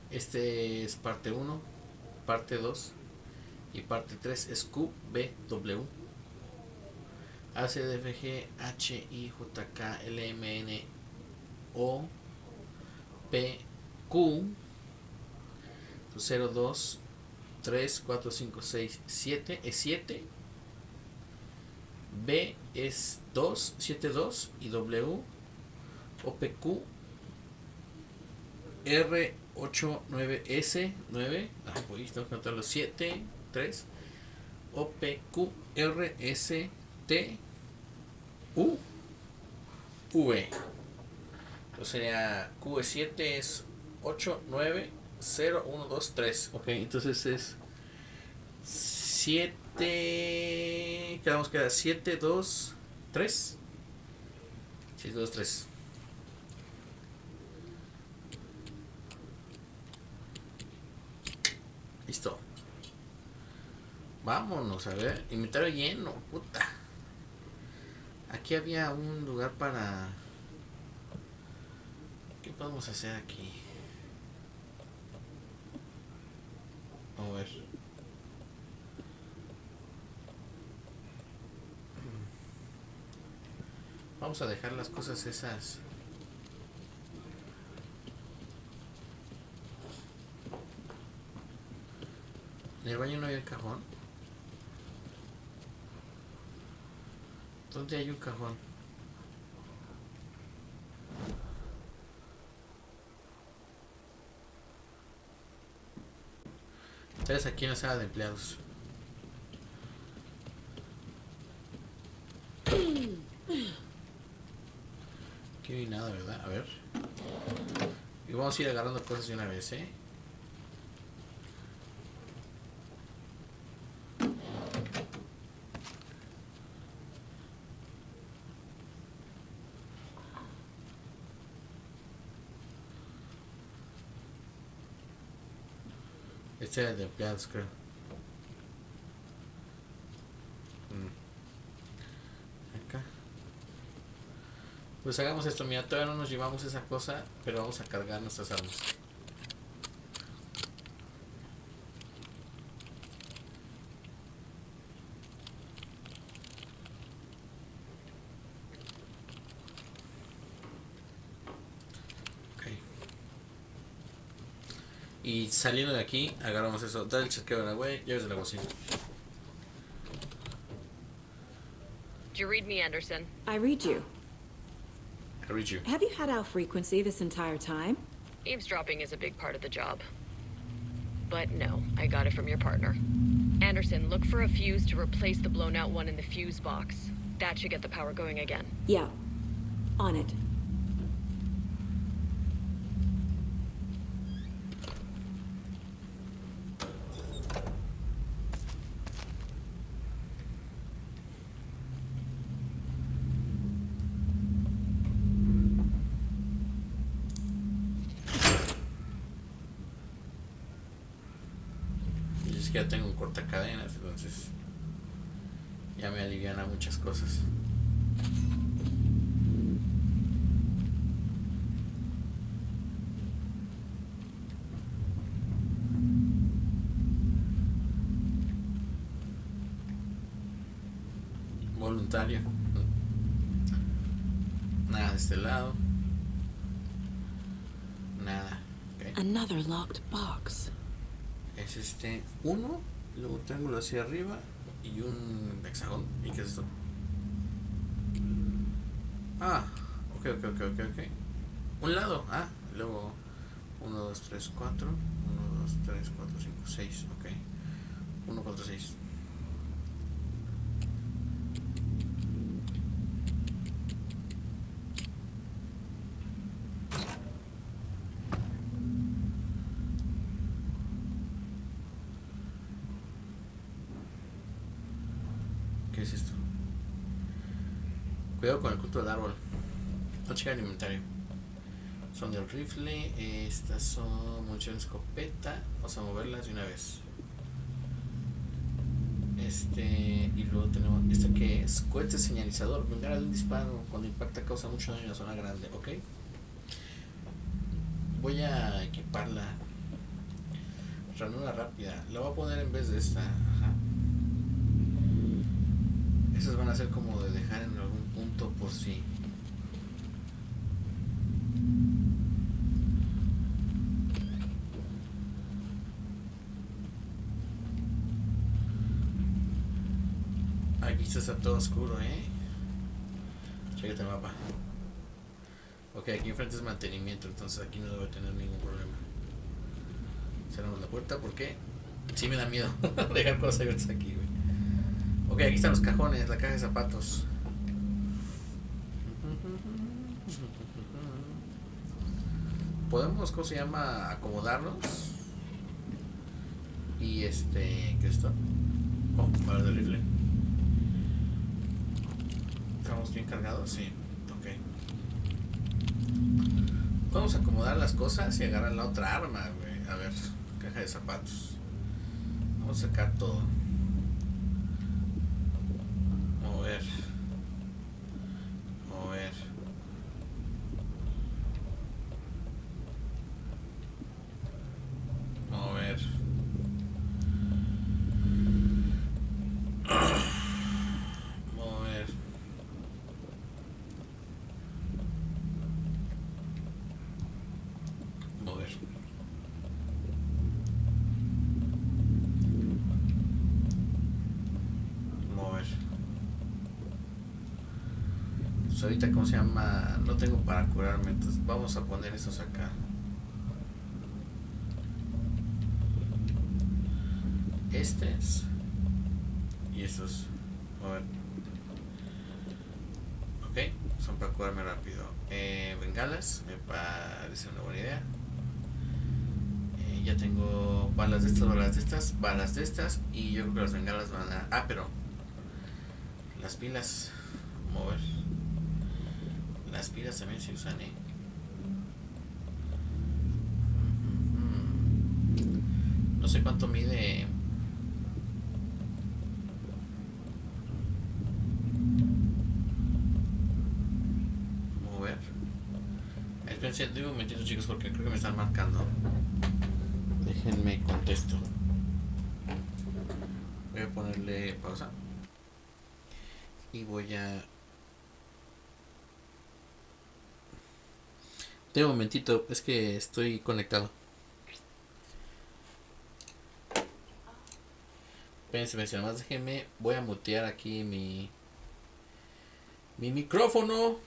Este es parte 1, parte 2 y parte 3 es Q, B, W. A, C, D, F, G, H, I, J, K, L, M, N, O, P, Q. 0, 2, 3, 4, 5, 6, 7 es 7. B es 2, 7, 2 y W. OPQ R 8, 9, S 9. Pues tengo que anotarlo. 7, 3. OPQ R S T U V. Entonces sería Q7 es 8, 9, 0, 1, 2, 3. Ok, entonces es 7. Quedamos que era 7, 2, 3. 7, 2, 3. Listo. Vámonos, a ver. Inventario lleno, puta. Aquí había un lugar para... ¿Qué podemos hacer aquí? Vamos a ver. Vamos a dejar las cosas esas. ¿En el baño no hay el cajón? ¿Dónde hay un cajón? Entonces aquí en la sala de empleados. Aquí no hay nada, ¿verdad? A ver. Y vamos a ir agarrando cosas de una vez, ¿eh? Este es el de empleados, creo. Acá. Pues hagamos esto, mira, todavía no nos llevamos esa cosa, pero vamos a cargar nuestras armas. Y saliendo de aquí, agarramos eso. Dale el chequeo de la güey, llaves de la cocina. Did you read me, Anderson? I read you. I read you. Have you had our frequency this entire time? Eavesdropping is a big part of the job. But no, I got it from your partner. Anderson, look for a fuse to replace the blown out one in the fuse box. That should get the power going again. Yeah. On it. Que ya tengo un cortacadenas, entonces ya me aliviana muchas cosas. Voluntario. Nada de este lado. Nada. Okay. Another locked box. Es uno, luego un triángulo hacia arriba y un hexágono. ¿Y qué es esto? Ah, ok. Un lado, luego 1, 2, 3, 4. 1, 2, 3, 4, 5, 6, ok. 1, 4, 6. ¿Qué es esto? Cuidado con el culto del árbol. No checar el inventario. Son del rifle. Estas son munición de escopeta. Vamos a moverlas de una vez. Y luego tenemos este que es cohete señalizador. Bengala de un disparo. Cuando impacta causa mucho daño en la zona grande. Ok. Voy a equiparla. Ranura rápida. La voy a poner en vez de esta. Ajá. Esas van a ser como de dejar en algún punto por si. Aquí está todo oscuro, Chécate el mapa. Ok, aquí enfrente es mantenimiento, entonces aquí no debe tener ningún problema. Cerramos la puerta porque sí me da miedo dejar cosas abiertas aquí, güey. Ok, aquí están los cajones, la caja de zapatos. Podemos, ¿cómo se llama? Acomodarnos. Y ¿qué es esto? Oh, balas de rifle. ¿Estamos bien cargados? Sí, ok. Podemos acomodar las cosas y agarrar la otra arma, güey. A ver, caja de zapatos. Vamos a sacar todo. Mover. Mover. Mover. Mover. Mover. Mover. Pues ahorita, ¿cómo se llama? No tengo para curarme, entonces vamos a poner estos acá. Estos y estos. Mover. Ok, son para curarme rápido. Bengalas, me parece una buena idea. Ya tengo balas de estas, balas de estas, balas de estas. Y yo creo que las bengalas van a... Ah, pero las pilas. Mover. Las pilas también se usan, No sé cuánto mide. Mover. Espérense, digo un momentito, chicos, porque creo que me están marcando. Déjenme contesto. Voy a ponerle pausa. Y voy a... Tengo un momentito, es que estoy conectado. Espérense, nada más déjenme. Voy a mutear aquí mi micrófono.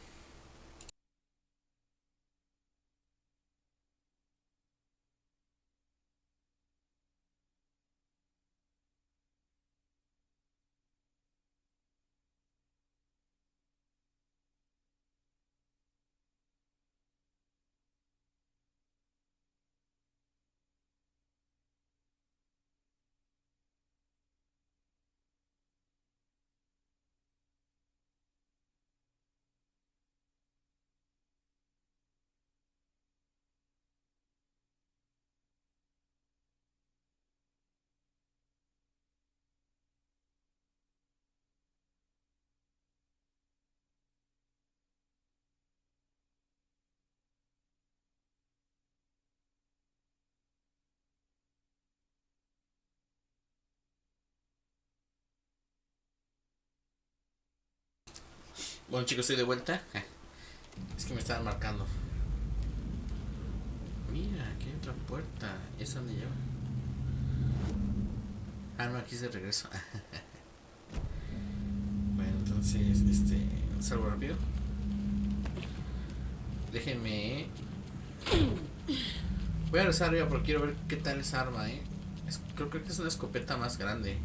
Bueno, chicos, estoy de vuelta. Es que me estaban marcando. Mira, aquí hay otra puerta. ¿Y esa dónde lleva? Ah, no, aquí es de regreso. Bueno, entonces, salgo rápido. Déjenme. Voy a regresar arriba porque quiero ver qué tal esa arma, creo que es una escopeta más grande.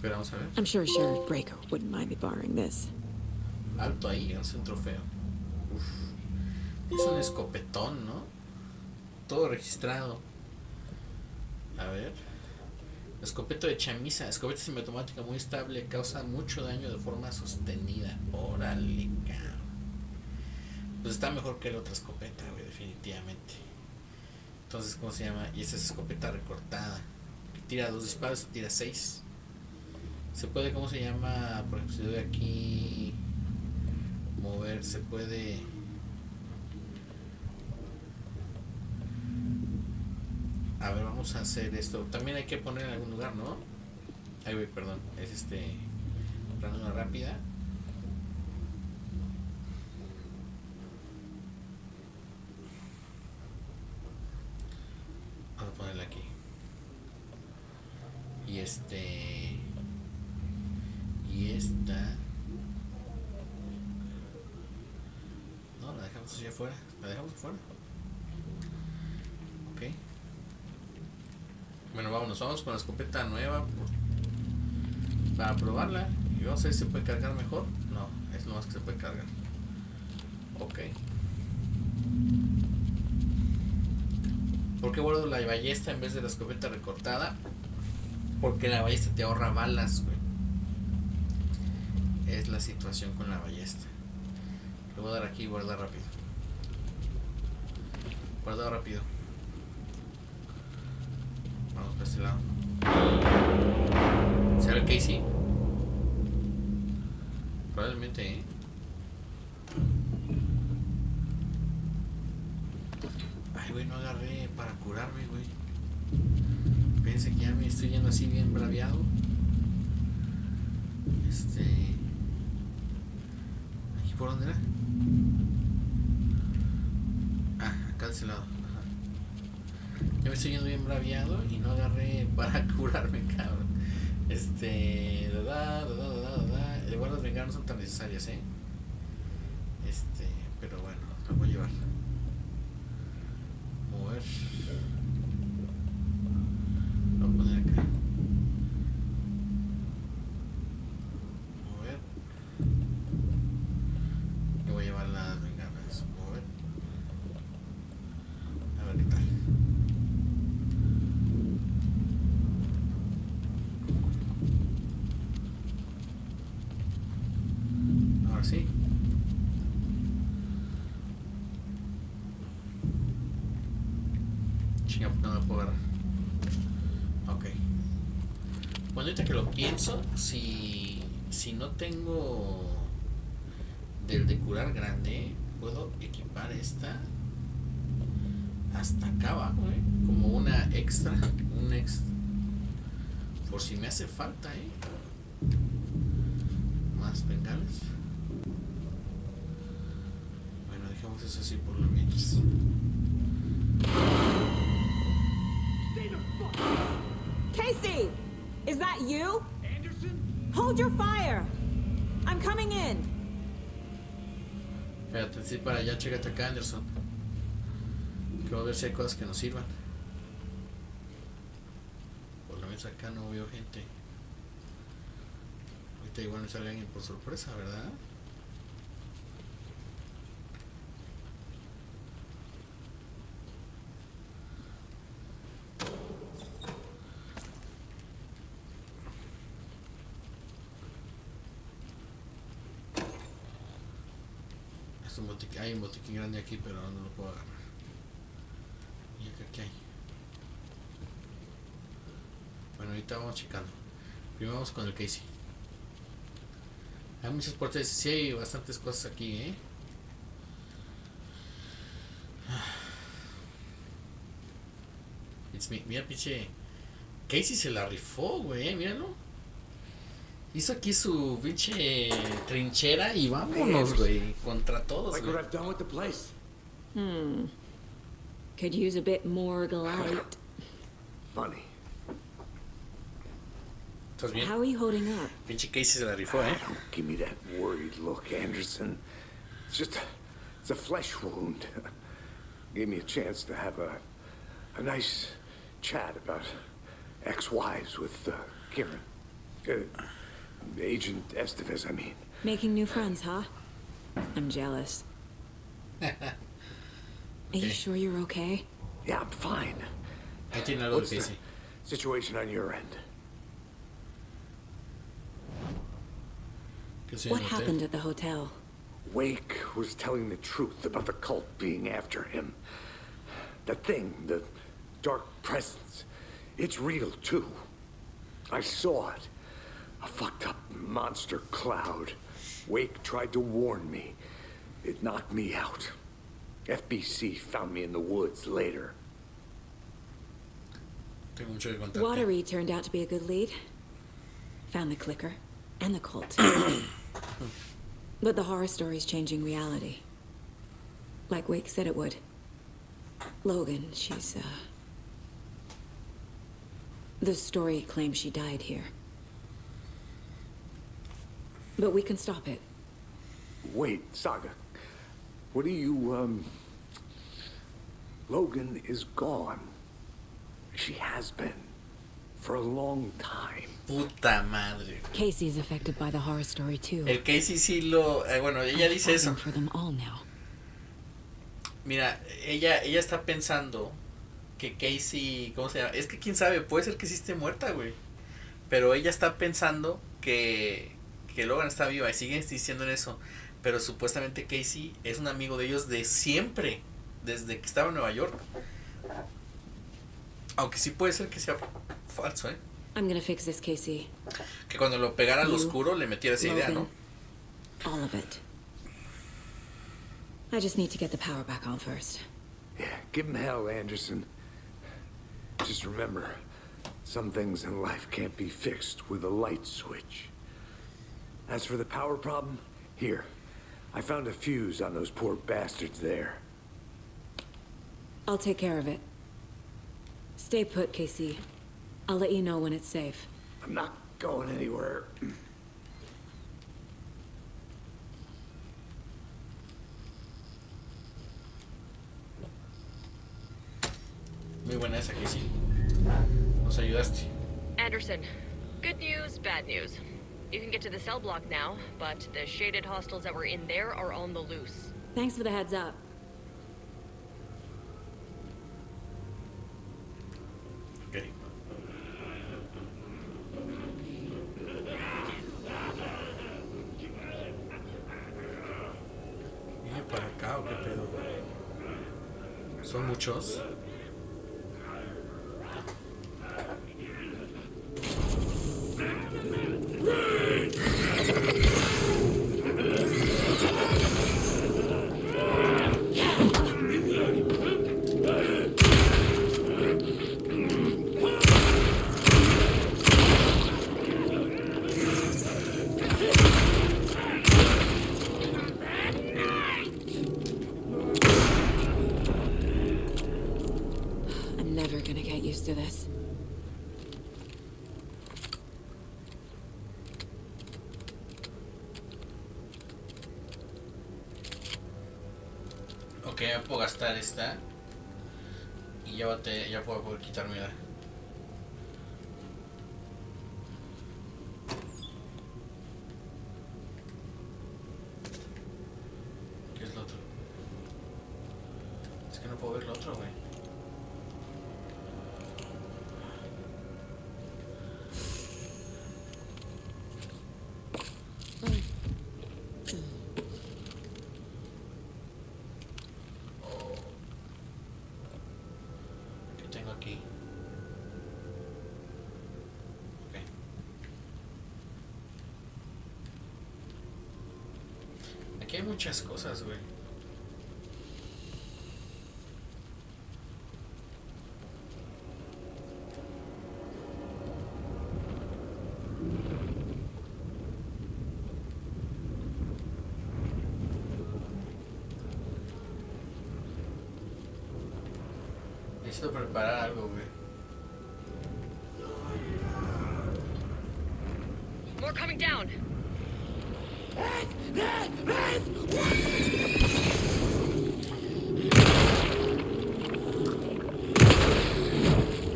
Pero vamos a ver. I'm sure Sheriff Braco wouldn't mind me borrowing this. Alto ahí, es un trofeo. Uf. Es un escopetón, ¿no? Todo registrado. A ver. Escopeto de chamisa. Escopeta semiautomática muy estable. Causa mucho daño de forma sostenida. Órale, cabrón. Pues está mejor que la otra escopeta, güey, definitivamente. Entonces, ¿cómo se llama? Y esta es escopeta recortada. Tira 2 disparos, tira 6. Se puede, ¿cómo se llama? Por ejemplo, si doy aquí mover, se puede. A ver, vamos a hacer esto. También hay que poner en algún lugar, ¿no? Ay, güey, perdón. Es ranura rápida. Vamos a ponerla aquí. Y y esta. No, la dejamos allá afuera. La dejamos afuera. Ok. Bueno, vamos con la escopeta nueva para probarla. Y vamos a ver si se puede cargar mejor. No, es lo más que se puede cargar. Ok. ¿Por qué guardo la ballesta en vez de la escopeta recortada? Porque la ballesta te ahorra balas, güey. es la situación con la ballesta. Le voy a dar aquí, guardar rápido. Guardado rápido. Vamos para este lado. ¿Será el Casey? Probablemente, ¿eh? Ay, güey, no agarré para curarme, güey. Pensé que ya me estoy yendo así bien braviado. ¿Aquí por dónde era? Ah, acá de ese lado. Ajá. Ya me estoy yendo bien braviado y no agarré para curarme, cabrón. De guardas vengar no son tan necesarias, pero bueno, lo voy a llevar. Mover. Lo voy a poner acá. Mover. Y voy a llevar las bengalas. Mover. A ver qué tal. Ahora sí. Chinga, no me puedo agarrar. Ok. Bueno, ahorita que lo pienso, si no tengo del de curar grande, puedo equipar esta hasta acá abajo, como una extra, un extra, por si me hace falta, más bengalas. Bueno, dejemos eso así por lo menos. Casey! Is that you? Anderson? Hold your fire! I'm coming in. Espérate, sí, para allá, chécate acá, Anderson. Quiero ver si hay cosas que nos sirvan. Por lo menos acá no veo gente. Ahorita igual me sale alguien por sorpresa, ¿verdad? Hay un botiquín grande aquí, pero no lo puedo agarrar. ¿Y acá qué hay? Bueno, ahorita vamos checando. Primero vamos con el Casey. Hay muchas puertas, sí hay bastantes cosas aquí, Mira, pinche Casey se la rifó, güey, míralo. Hizo aquí su pinche trinchera y vámonos, güey, contra todos, güey. Could use a bit more light. Funny. ¿Estás bien? How are you holding up? Pinche Casey se la rifó, Don't give me that worried look, Anderson. It's a flesh wound. Gave me a chance to have a nice chat about ex-wives with Kieran. Agent Estevez, I mean. Making new friends, huh? I'm jealous. Are you sure you're okay? Yeah, I'm fine. Ahí tiene algo de What's the Casey. situation on your end? What happened at the hotel? Wake was telling the truth about the cult being after him. The thing, the dark presence, it's real too. I saw it. A fucked up monster cloud. Wake tried to warn me. It knocked me out. FBC found me in the woods later. Watery turned out to be a good lead. Found the clicker and the cult. But the horror story's changing reality. Like Wake said it would. Logan, she's, the story claims she died here. But we can stop it. Wait, Saga. What do you, Logan is gone. She has been. For a long time. Puta madre. Casey's affected by the horror story too. El Casey sí lo... bueno, ella dice eso. For them all now. Mira, ella está pensando que Casey... ¿Cómo se llama? Es que quién sabe, puede ser que sí esté muerta, güey. Pero ella está pensando que que Logan está viva y siguen diciendo eso, pero supuestamente Casey es un amigo de ellos de siempre, desde que estaba en Nueva York. Aunque sí puede ser que sea falso, ¿eh? I'm gonna fix this, Casey. Que cuando lo pegara al oscuro le metiera esa idea, ¿no? All of it. I just need to get the power back on first. Yeah, give him hell, Anderson. Just remember, some things in life can't be fixed with a light switch. As for the power problem, here. I found a fuse on those poor bastards there. I'll take care of it. Stay put, Casey. I'll let you know when it's safe. I'm not going anywhere. Muy buena esa, Casey. Nos ayudaste. Anderson, good news, bad news. You can get to the cell block now, but the shaded hostiles that were in there are on the loose. Thanks for the heads up. Okay. ¿Viene para acá o qué pedo? ¿Son muchos? I'm never gonna get used to this. Ok, ya puedo gastar esta. Y ya, ya puedo poder quitarme la. ¿Qué es lo otro? Es que no puedo ver lo otro, güey. ¿Qué tengo aquí? Ok. Aquí hay muchas cosas, güey. Necesito preparar algo, güey. More coming down.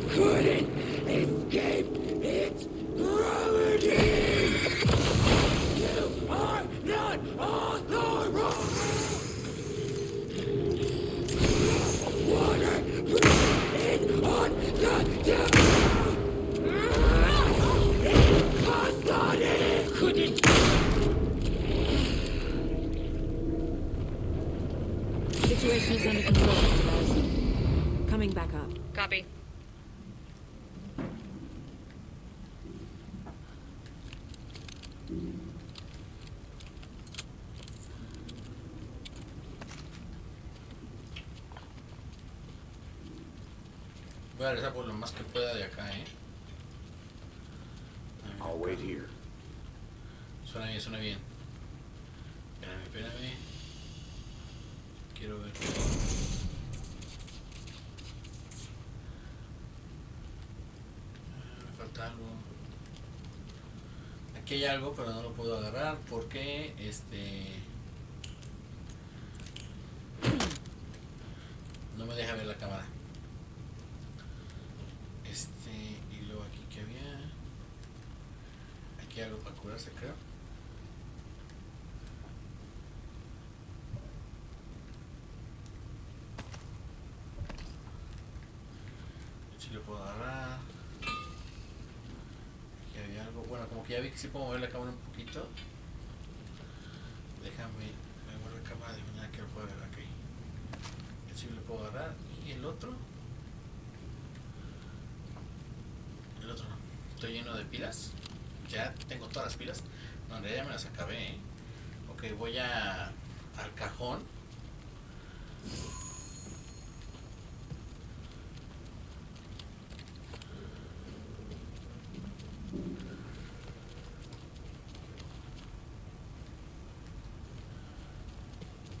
Couldn't escape its gravity! You are not authorized! Water breathing on the ground! It cost on it! Couldn't... Situation is under control, guys. Coming back up. Copy. Voy a regresar por lo más que pueda de acá, ¿eh? I'll wait here. Suena bien, suena bien. Espérame, espérame. Quiero ver. Me falta algo. Aquí hay algo, pero no lo puedo agarrar porque no me deja ver la cámara. Y luego aquí que había. Aquí hay algo para curarse, creo. Si lo puedo agarrar. Aquí aquí había algo. Bueno, como que ya vi que sí puedo mover la cámara un poquito. Déjame mover la cámara de manera que lo pueda ver aquí. Así lo puedo agarrar. Y el otro. El otro no. Estoy lleno de pilas. Ya tengo todas las pilas. No, en realidad ya me las acabé, ¿eh? Ok, voy al cajón.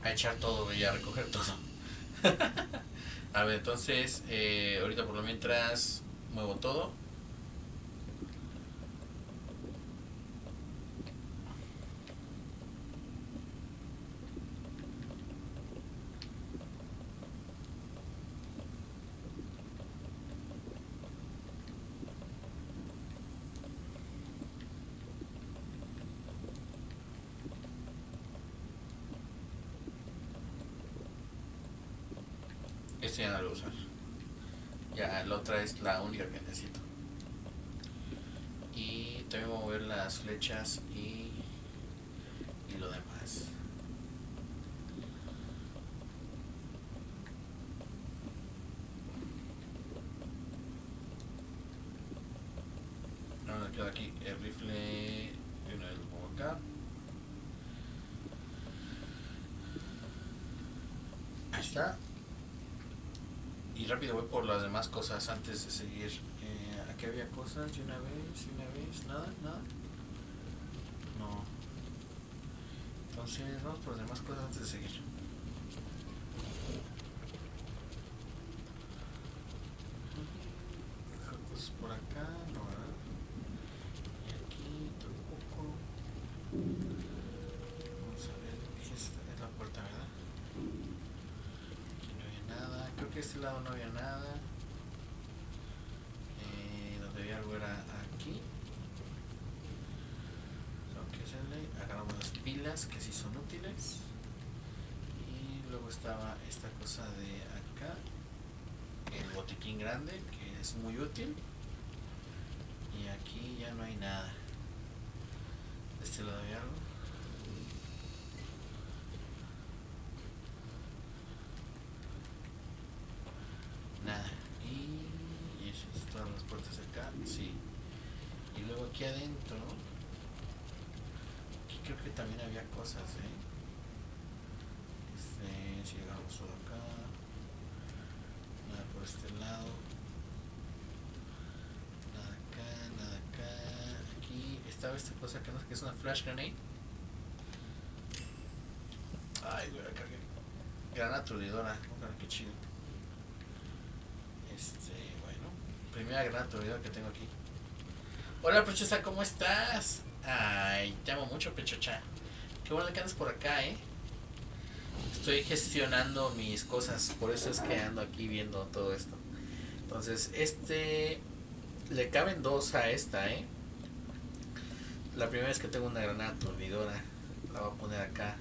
A echar todo y a recoger todo. A ver, entonces, ahorita por lo mientras muevo todo. Este ya no lo voy a usar. Ya la otra es la única que necesito. Y también voy a mover las flechas y lo demás. Ahora queda aquí el rifle y una vez lo pongo acá. Ahí está. Y rápido voy por las demás cosas antes de seguir. Aquí había cosas y una vez, nada. No. Entonces vamos por las demás cosas antes de seguir. Cosas por acá, no, ¿verdad? Y aquí tampoco. Vamos a ver, esta es la puerta, ¿verdad? Aquí no había nada. Creo que este lado no había nada. Donde había algo era aquí. Tengo que hacerle. Agarramos las pilas que sí son útiles. Y luego estaba esta cosa de acá. El botiquín grande que es muy útil. Y aquí ya no hay nada. De este lado hay algo. Nada. Y eso es todas las puertas de acá. Sí. Y luego aquí adentro. Aquí creo que también había cosas, si llegamos todo acá. Nada por este lado. Nada acá. Aquí estaba esta cosa que no sé qué es, una flash grenade. Ay, güey, la cargué. Granada aturdidora. Qué chido. Bueno. Primera granada aturdidora que tengo aquí. Hola, Pechocha, ¿cómo estás? Ay, te amo mucho, Pechocha. Qué bueno que andas por acá, Estoy gestionando mis cosas, por eso es que ando aquí viendo todo esto. Entonces, le caben dos a esta, La primera vez que tengo una granada aturdidora, la voy a poner acá.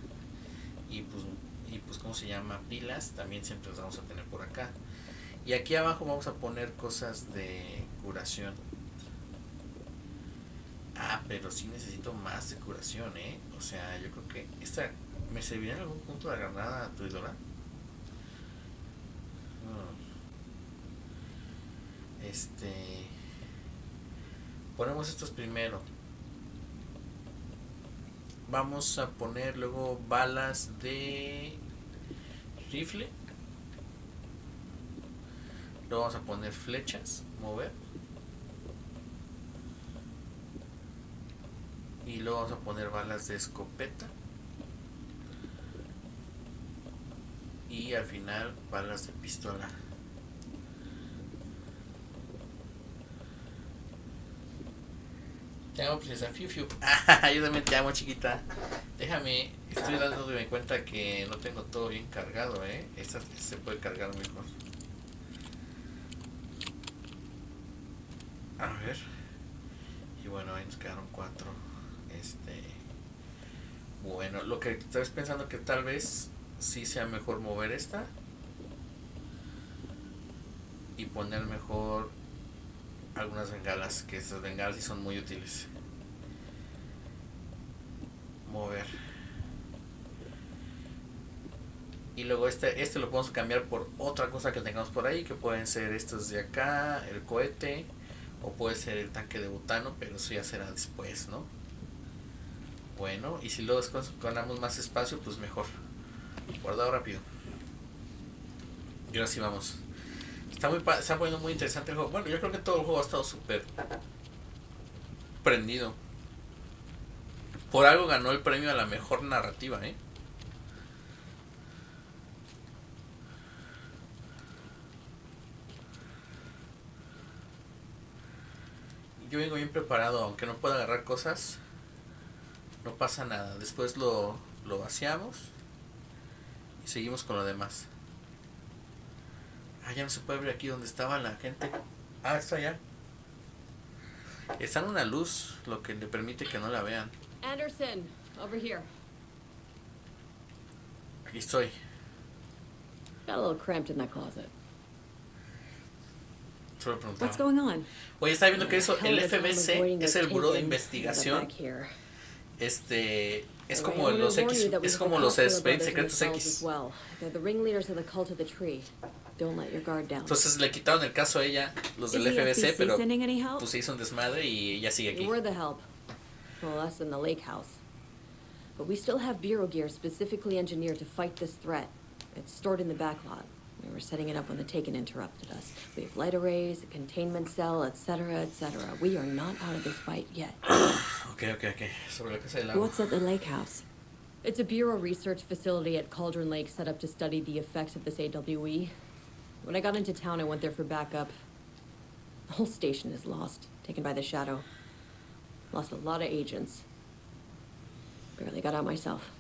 Y pues, ¿cómo se llama? Pilas, también siempre las vamos a tener por acá. Y aquí abajo vamos a poner cosas de curación. Ah, pero sí necesito más de curación, O sea, yo creo que esta me serviría en algún punto la granada aturdidora. Ponemos estos primero. Vamos a poner luego balas de rifle. Luego vamos a poner flechas, mover. Y luego vamos a poner balas de escopeta. Y al final balas de pistola. Te amo, princesa. Fiu, fiu. Yo también te amo, chiquita. Déjame, estoy dándome cuenta que no tengo todo bien cargado, Esta se puede cargar mejor. A ver. Y bueno, ahí nos quedaron 4. Bueno, lo que estás pensando que tal vez sí sea mejor mover esta. Y poner mejor algunas bengalas, que esas bengalas sí son muy útiles. Mover. Y luego este lo podemos cambiar por otra cosa que tengamos por ahí, que pueden ser estos de acá, el cohete, o puede ser el tanque de butano, pero eso ya será después, ¿no? Bueno, y si luego ganamos más espacio, pues mejor. Guardado rápido. Y ahora sí vamos. Está poniendo muy interesante el juego. Bueno, yo creo que todo el juego ha estado súper prendido. Por algo ganó el premio a la mejor narrativa, ¿eh? Yo vengo bien preparado, aunque no pueda agarrar cosas. No pasa nada. Después lo vaciamos. Y seguimos con lo demás. Ah, ya no se puede ver aquí donde estaba la gente. Ah, está allá. Está en una luz, lo que le permite que no la vean. Anderson, over here. Aquí estoy. Got a little cramped in that closet. Solo preguntaba. What's going on? Oye, está viendo que eso, el FBC es el Buró de Investigación. Es como los X, es como los Expedientes Secretos X. Entonces le quitaron el caso a ella, los del FBC, pero pues se hizo un desmadre y ella sigue aquí. We're the help. Well, us in the lake house. But we still have bureau gear specifically engineered to fight this threat. It's stored in the back lot. We were setting it up when the Taken interrupted us. We have light arrays, a containment cell, etc., etc. We are not out of this fight yet. Okay. Sobre la casa del lago. What's at the lake house? It's a bureau research facility at Cauldron Lake set up to study the effects of this AWE. When I got into town, I went there for backup. The whole station is lost, taken by the shadow. Lost a lot of agents. Barely got out myself.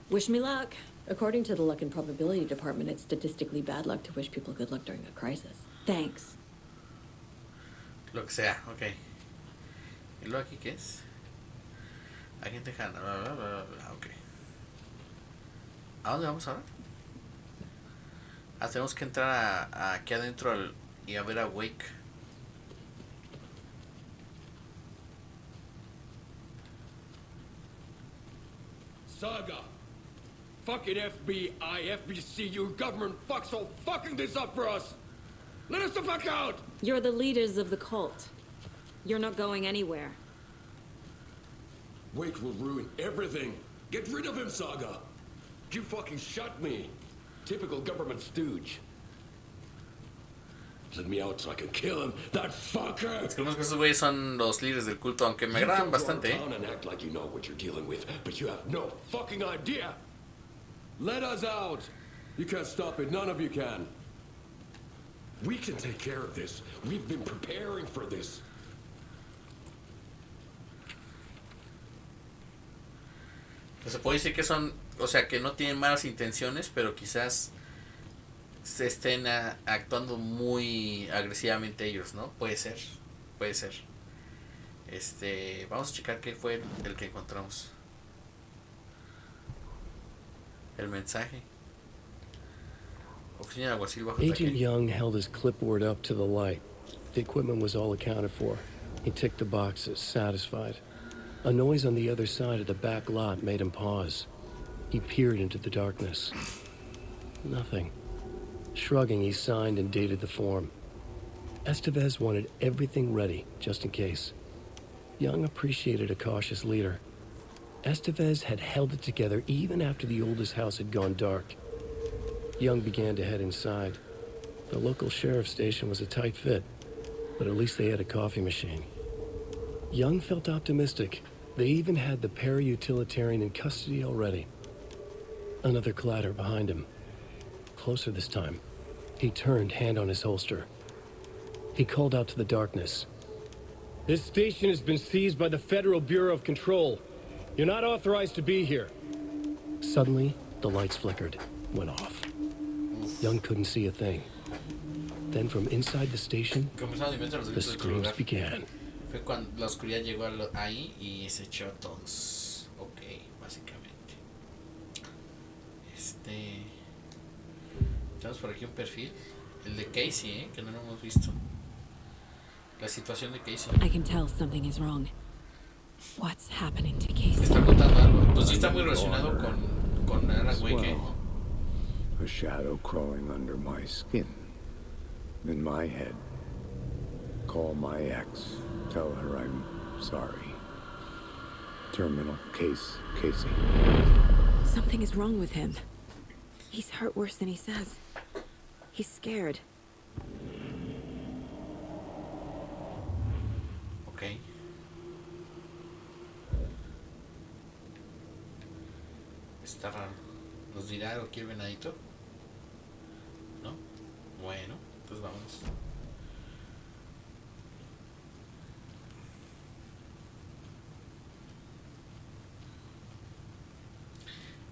Wish me luck. According to the luck and probability department, it's statistically bad luck to wish people good luck during a crisis. Thanks. Lo que sea, ok. ¿Y luego aquí qué es? Agente Hanna, bla, bla, bla, bla, ok. ¿A dónde vamos ahora? Ah, tenemos que entrar aquí adentro y a ver a Wake. Saga! Fucking FBI, FBC, your government fucks all fucking this up for us! Let us the fuck out! You're the leaders of the cult. You're not going anywhere. Wake will ruin everything. Get rid of him, Saga! You fucking shot me. Typical government stooge. Let me out so I can kill him, that fucker! Descubrimos que esos güeyes son los líderes del culto, aunque me agradan bastante, ¿eh? And act like you know what you're dealing with, but you have no fucking idea. Let us out. You can't stop it. None of you can. We can take care of this. We've been preparing for this. Se puede decir que son, o sea, que no tienen malas intenciones, pero quizás se estén actuando muy agresivamente ellos, ¿no? Puede ser. Vamos a checar qué fue el que encontramos. El mensaje. Oficina de alguacil bajo Agent ataque. Young held his clipboard up to the light. The equipment was all accounted for. He ticked the boxes, satisfied. A noise on the other side of the back lot made him pause. He peered into the darkness. Nothing. Shrugging, he signed and dated the form. Estevez wanted everything ready, just in case. Young appreciated a cautious leader. Estevez had held it together even after the oldest house had gone dark. Young began to head inside. The local sheriff's station was a tight fit, but at least they had a coffee machine. Young felt optimistic. They even had the para-utilitarian in custody already. Another clatter behind him. Closer this time. He turned, hand on his holster. He called out to the darkness. This station has been seized by the Federal Bureau of Control. You're not authorized to be here. Suddenly, the lights flickered, went off. Young couldn't see a thing. Then from inside the station, the screams began. Fue cuando la oscuridad llegó ahí y se echó a todos. Ok, básicamente. Tenemos por aquí un perfil. El de Casey, que no lo hemos visto. la situación de Casey. I can tell something is wrong. What's happening to Casey? Está contando algo. Pues sí está muy relacionado con Alan Wake. A shadow crawling under my skin. In my head. Call my ex. Tell her I'm sorry. Terminal case, Casey. Something is wrong with him. He's hurt worse than he says. He's scared. Ok. Está raro. ¿Nos dirá algo aquí el venadito? ¿No? Bueno, pues vamos.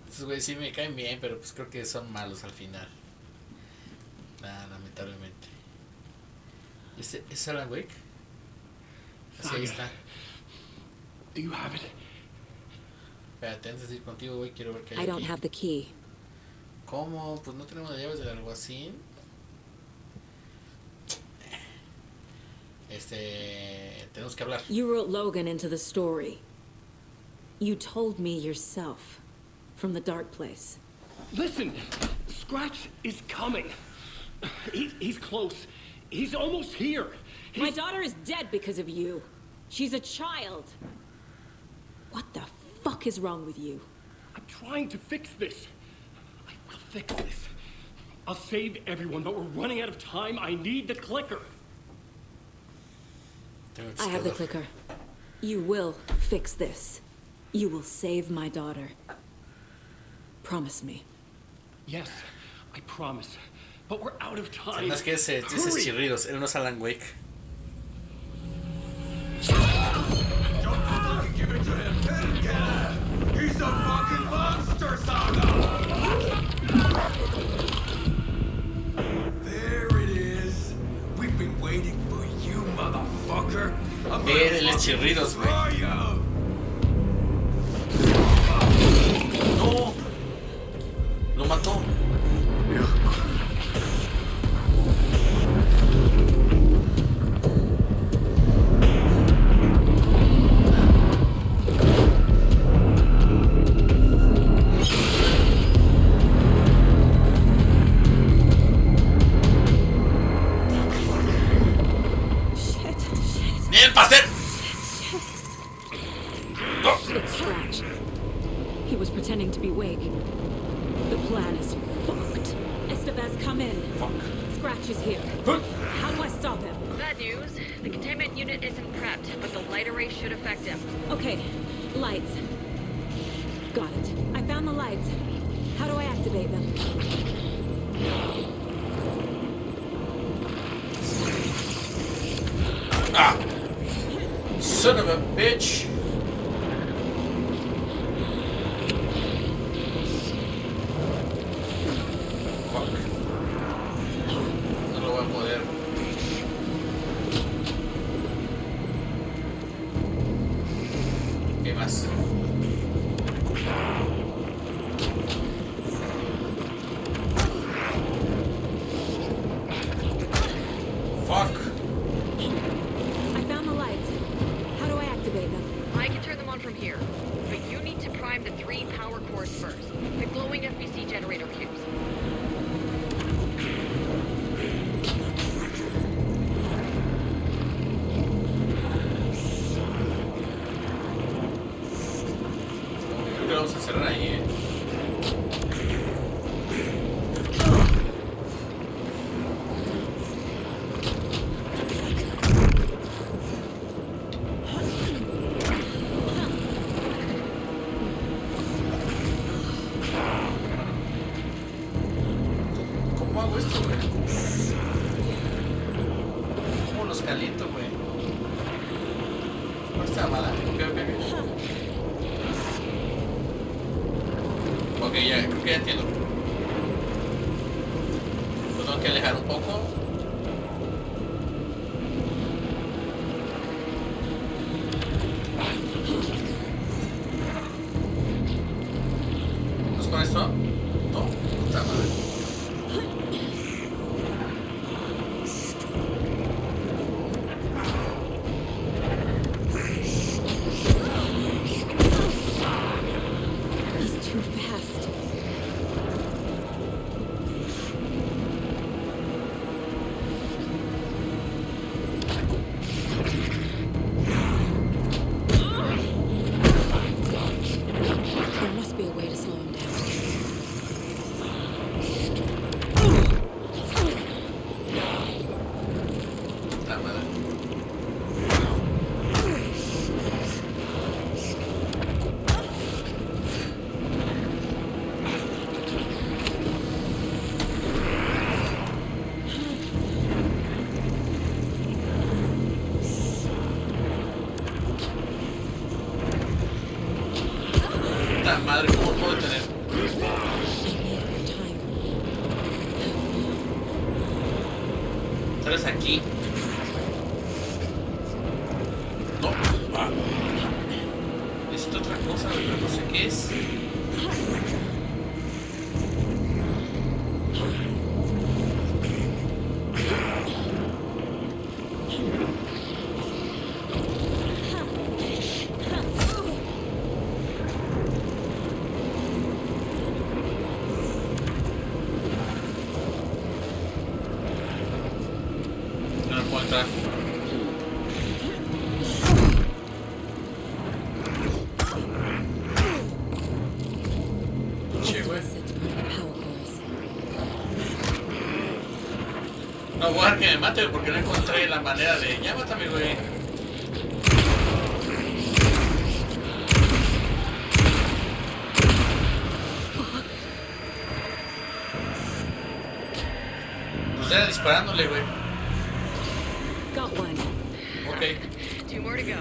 Estos güeyes sí me caen bien, pero pues creo que son malos al final. Nada, lamentablemente. ¿Es Alan Wake? Sí, ahí está. Do you have it? Espérate, antes de ir contigo, güey, quiero ver qué hay I don't aquí. have the key. ¿Cómo? Pues no tenemos las llaves del alguacil. Tenemos que hablar. You wrote Logan into the story. You told me yourself. From the dark place. Listen, Scratch is coming. He's close. He's almost here. My daughter is dead because of you. She's a child. What the fuck is wrong with you? I'm trying to fix this. I will fix this. I'll save everyone, but we're running out of time. I need the clicker. I have the clicker. You will fix this. You will save my daughter. Promise me. Yes, I promise. But we're out of time. No es que ese chirridos, él no es Alan Wake. Don't fucking give it to him! He's a fucking monster, Saga! There it is. We've been waiting for you, motherfucker. I'm Él es chirridos, güey. No. Lo mató. ¡Ni el pastel! It's Scratch. He was pretending to be Wake. The plan is fucked. Estevez, come in. Fuck. Scratch is here. How do I stop him? Bad news. The containment unit isn't prepped, but the light array should affect him. Okay, lights. Got it. I found the lights. How do I activate them? Ah! Son of a bitch! Fuck. No lo voy a poder. ¿Qué más? Fuck. I found the lights. How do I activate them? I can turn them on from here, but you need to prime the 3 power cores first. The glowing FBC generator cubes. Creo que lo vamos a cerrar ahí, ¿Cómo hago esto, güey? ¿Cómo los caliento, güey? ¿Cuál está mala? Ok, ya, creo que ya entiendo. Lo tengo que alejar un poco. ¿No es con esto? No, está mal. madre. Puta madre, ¿cómo puedo tener? ¿Tres aquí? No. Ah. Necesito otra cosa, pero no sé qué es. No me puedo entrar. Che, güey. No voy a dejar que me mate porque no encontré la manera de... Ya mátame, güey. Pues era disparándole, güey. Got one. Ok. 2 more to go.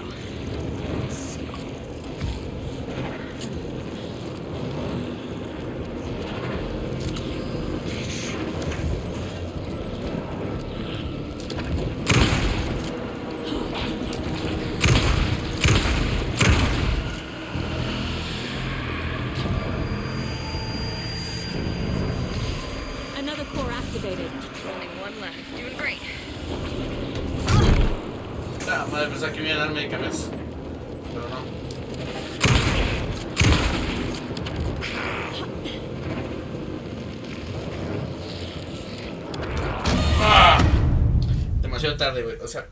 Another core activated. Only one left. Doing great. Ah, madre, pensaba que me iban a dar medicamentos. Pero no. ¡Ah! Demasiado tarde, güey. O sea,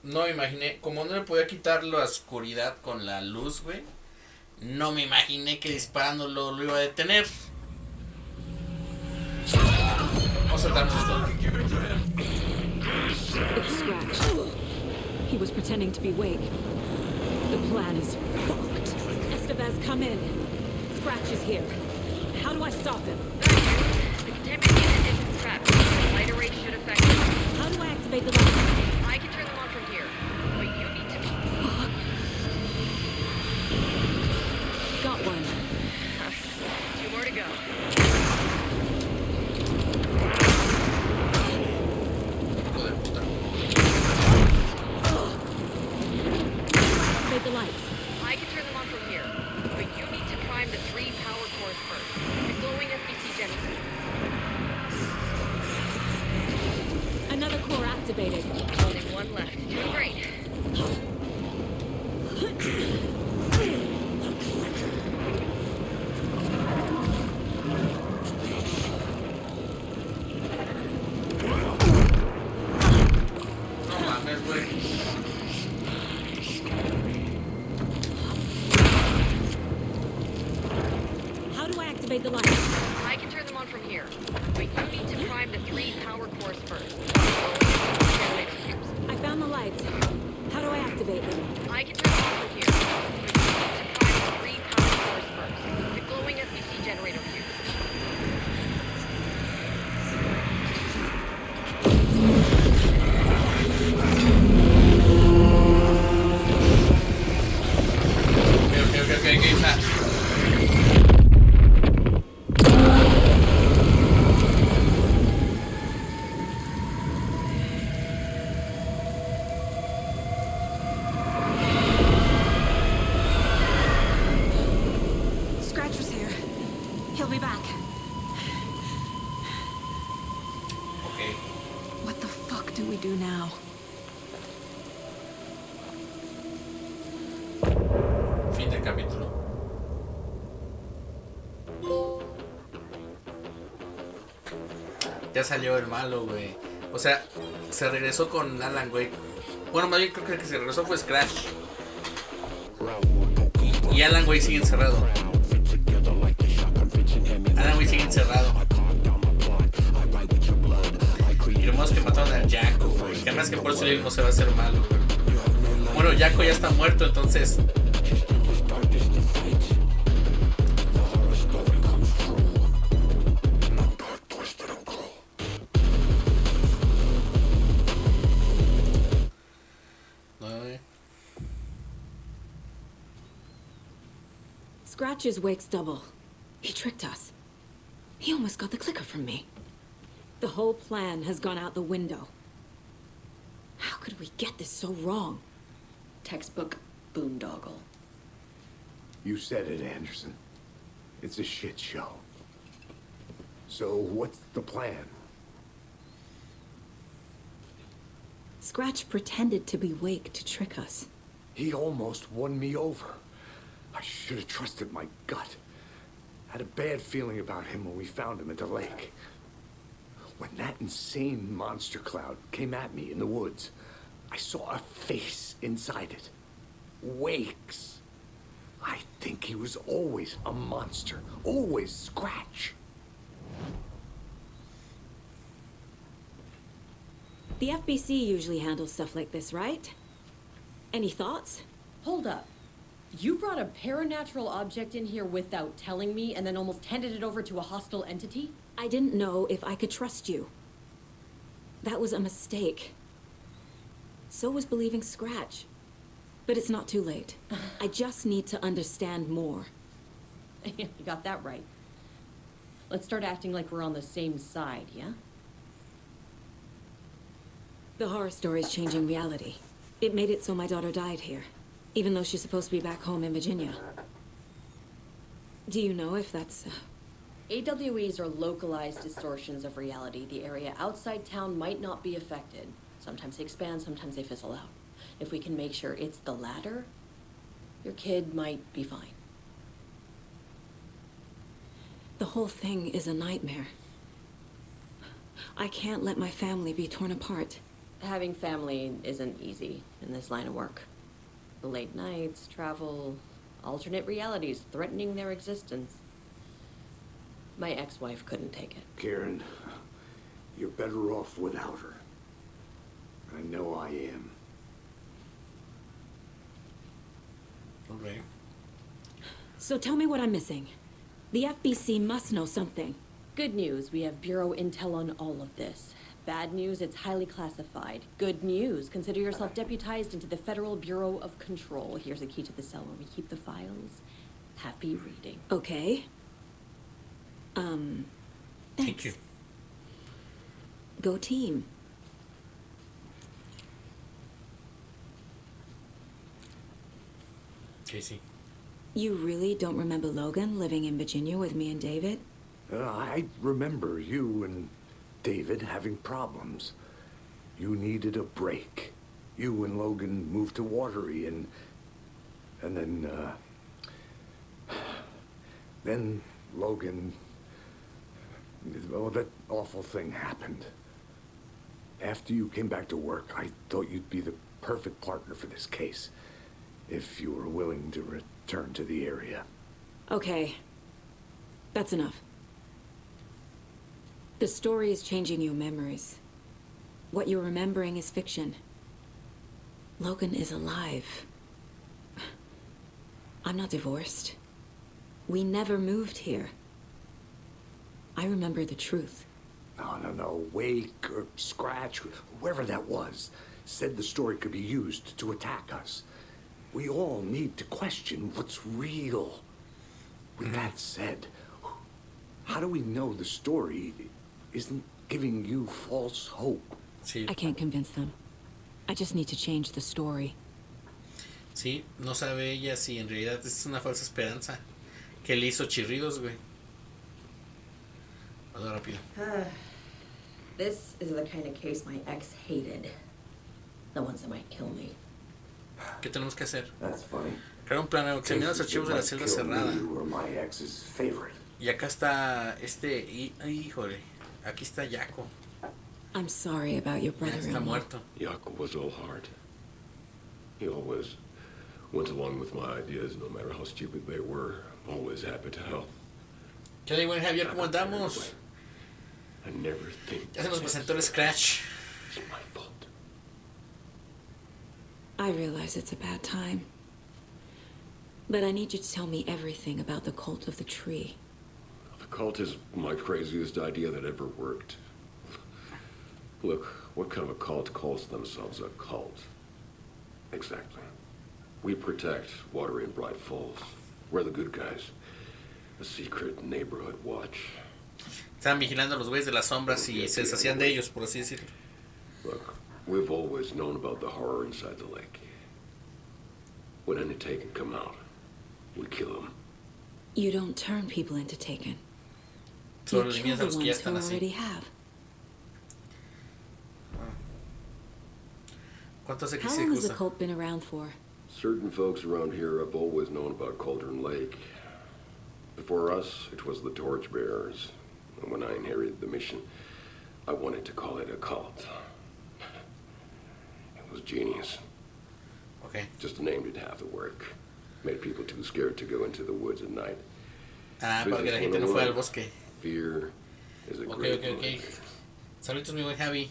no me imaginé. Como no le podía quitar la oscuridad con la luz, güey. No me imaginé que disparándolo lo iba a detener. Vamos a saltarnos esto. It's Scratch. He was pretending to be Wake. The plan is fucked. Estevez, come in. Scratch is here. How do I stop him? The contaminant unit isn't trapped. The light array should affect it. How do I activate the lights? I can turn them on from here. But you need to... Got one. 2 more to go. Hijo de puta. Activate the lights. I can turn them on from here. But you need to prime the 3 power cores first. The glowing FBC generator. Another core activated. Only one left. Doing great. No mames, güey. How do I activate the lights? I can turn them on from here. But you need to prime the 3 power cores first. I found the lights. How do I activate them? I can turn them on from here. But you need to prime the 3 power cores first. The glowing FBC generator fuse. Okay, game's not. Scratch was here. He'll be back. Okay. What the fuck do we do now? Fin del capítulo. Ya salió el malo, güey. O sea, se regresó con Alan, güey. Bueno, más bien creo que el que se regresó fue Scratch. Y Alan, güey, sigue encerrado. Alan, güey, sigue encerrado. Y lo más que mataron a Jack, güey. Que más que por eso él no se va a hacer malo, güey. Bueno, Jaco ya está muerto, entonces. Scratch is Wake's double. He tricked us. He almost got the clicker from me. The whole plan has gone out the window. How could we get this so wrong? Textbook boondoggle. You said it, Anderson. It's a shit show. So what's the plan? Scratch pretended to be Wake to trick us. He almost won me over. I should have trusted my gut. Had a bad feeling about him when we found him at the lake. When that insane monster cloud came at me in the woods, I saw a face inside it. Wake's. I think he was always a monster. Always Scratch. The FBC usually handles stuff like this, right? Any thoughts? Hold up. You brought a paranatural object in here without telling me and then almost handed it over to a hostile entity? I didn't know if I could trust you. That was a mistake. So was believing Scratch. But it's not too late. I just need to understand more. You got that right. Let's start acting like we're on the same side, yeah? The horror story's changing reality. It made it so my daughter died here, even though she's supposed to be back home in Virginia. Do you know if that's... AWEs are localized distortions of reality. The area outside town might not be affected. Sometimes they expand, sometimes they fizzle out. If we can make sure it's the latter, your kid might be fine. The whole thing is a nightmare. I can't let my family be torn apart. Having family isn't easy in this line of work. The late nights, travel, alternate realities threatening their existence. My ex-wife couldn't take it. Karen, you're better off without her. I know I am. Okay. So tell me what I'm missing. The FBC must know something. Good news, we have Bureau intel on all of this. Bad news, it's highly classified. Good news, consider yourself deputized into the Federal Bureau of Control. Here's a key to the cell where we keep the files. Happy reading. Okay. Thank you. Go team. Casey. You really don't remember Logan living in Virginia with me and David? I remember you and David having problems. You needed a break. You and Logan moved to Watery and then Logan, oh, that awful thing happened. After you came back to work, I thought you'd be the perfect partner for this case, if you were willing to return to the area. Okay. That's enough. The story is changing your memories. What you're remembering is fiction. Logan is alive. I'm not divorced. We never moved here. I remember the truth. No. Wake or Scratch, whoever that was, said the story could be used to attack us. We all need to question what's real. With that said, how do we know the story isn't giving you false hope? Sí. I can't convince them. I just need to change the story. Sí, no sabe ella si en realidad es una falsa esperanza que le hizo chirridos, güey. Vamos rápido. This is the kind of case my ex hated. The ones that might kill me. ¿Qué tenemos que hacer? That's funny. Crear un plan, examinar los archivos de la celda cerrada. My ex's favorite. Y acá está híjole, aquí está Jaco. I'm sorry about your Ya brother-in-law. está muerto. Jakob was all heart. He always went along with my ideas, no matter how stupid they were. Always happy to help. ¿Qué le digo, Javier? ¿Cómo andamos? I never think Ya se nos presentó el Scratch. it's my fault. I realize it's a bad time. But I need you to tell me everything about the cult of the tree. The cult is my craziest idea that ever worked. Look, what kind of a cult calls themselves a cult? Exactly. We protect Watery and Bright Falls. We're the good guys. A secret neighborhood watch. Estaban vigilando a los güeyes de las sombras y se deshacían de ellos, por así decirlo. Look, we've always known about the horror inside the lake. When any Taken come out, we kill them. You don't turn people into Taken. Solo You kill eliminas the a los que ya ones who están así. already have. ¿Cuánto hace que How se long has the cruza? cult been around for? Certain folks around here have always known about Cauldron Lake. Before us, it was the Torchbearers. And when I inherited the mission, I wanted to call it a cult. It was genius. Okay. Just the name didn't have to work. Made people too scared to go into the woods at night. Ah, para que la gente no fuera al bosque. Fear is a Ok, great ok, ok. motivator. Saludos, mi buen Javi.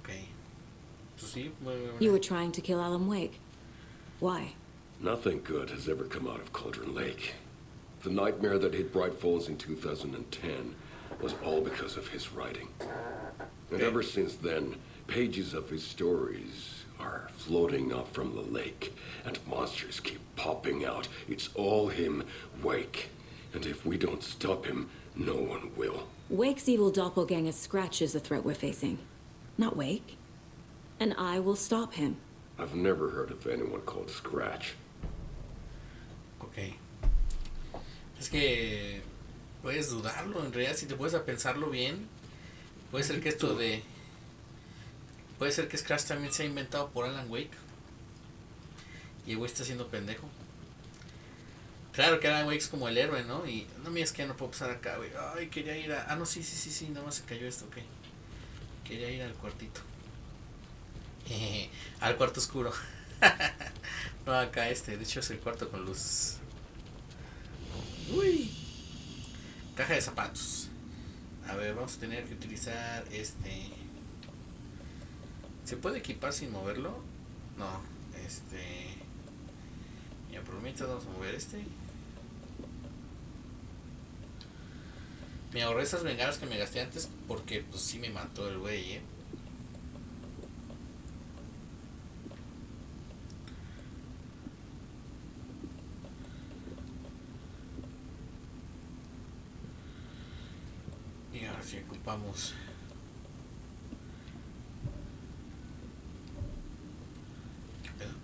Ok. Pues sí, bueno. You were trying to kill Alan Wake. Why? Nothing good has ever come out of Cauldron Lake. The nightmare that hit Bright Falls in 2010 was all because of his writing. And ever since then, pages of his stories are floating up from the lake, and monsters keep popping out. It's all him, Wake. And if we don't stop him, no one will. Wake's evil doppelganger Scratch is the threat we're facing, not Wake. And I will stop him. I've never heard of anyone called Scratch. Ok. Es que puedes dudarlo, en realidad, si te puedes a pensarlo bien. Puede ser que esto de... Puede ser que Scratch también se ha inventado por Alan Wake. Y el güey está siendo pendejo. Claro que Alan Wake es como el héroe, ¿no? Y no me digas que ya no puedo pasar acá, güey. Ay, quería ir a... Ah, no, sí, nada más se cayó esto, ok. Quería ir al cuartito. Al cuarto oscuro. No, acá de hecho es el cuarto con luz. Uy. Caja de zapatos. A ver, vamos a tener que utilizar este. ¿Se puede equipar sin moverlo? No, ya por mientras vamos a mover este. Me ahorré esas bengalas que me gasté antes porque pues sí me mató el güey, Y ahora sí ocupamos. ¿Qué pedo?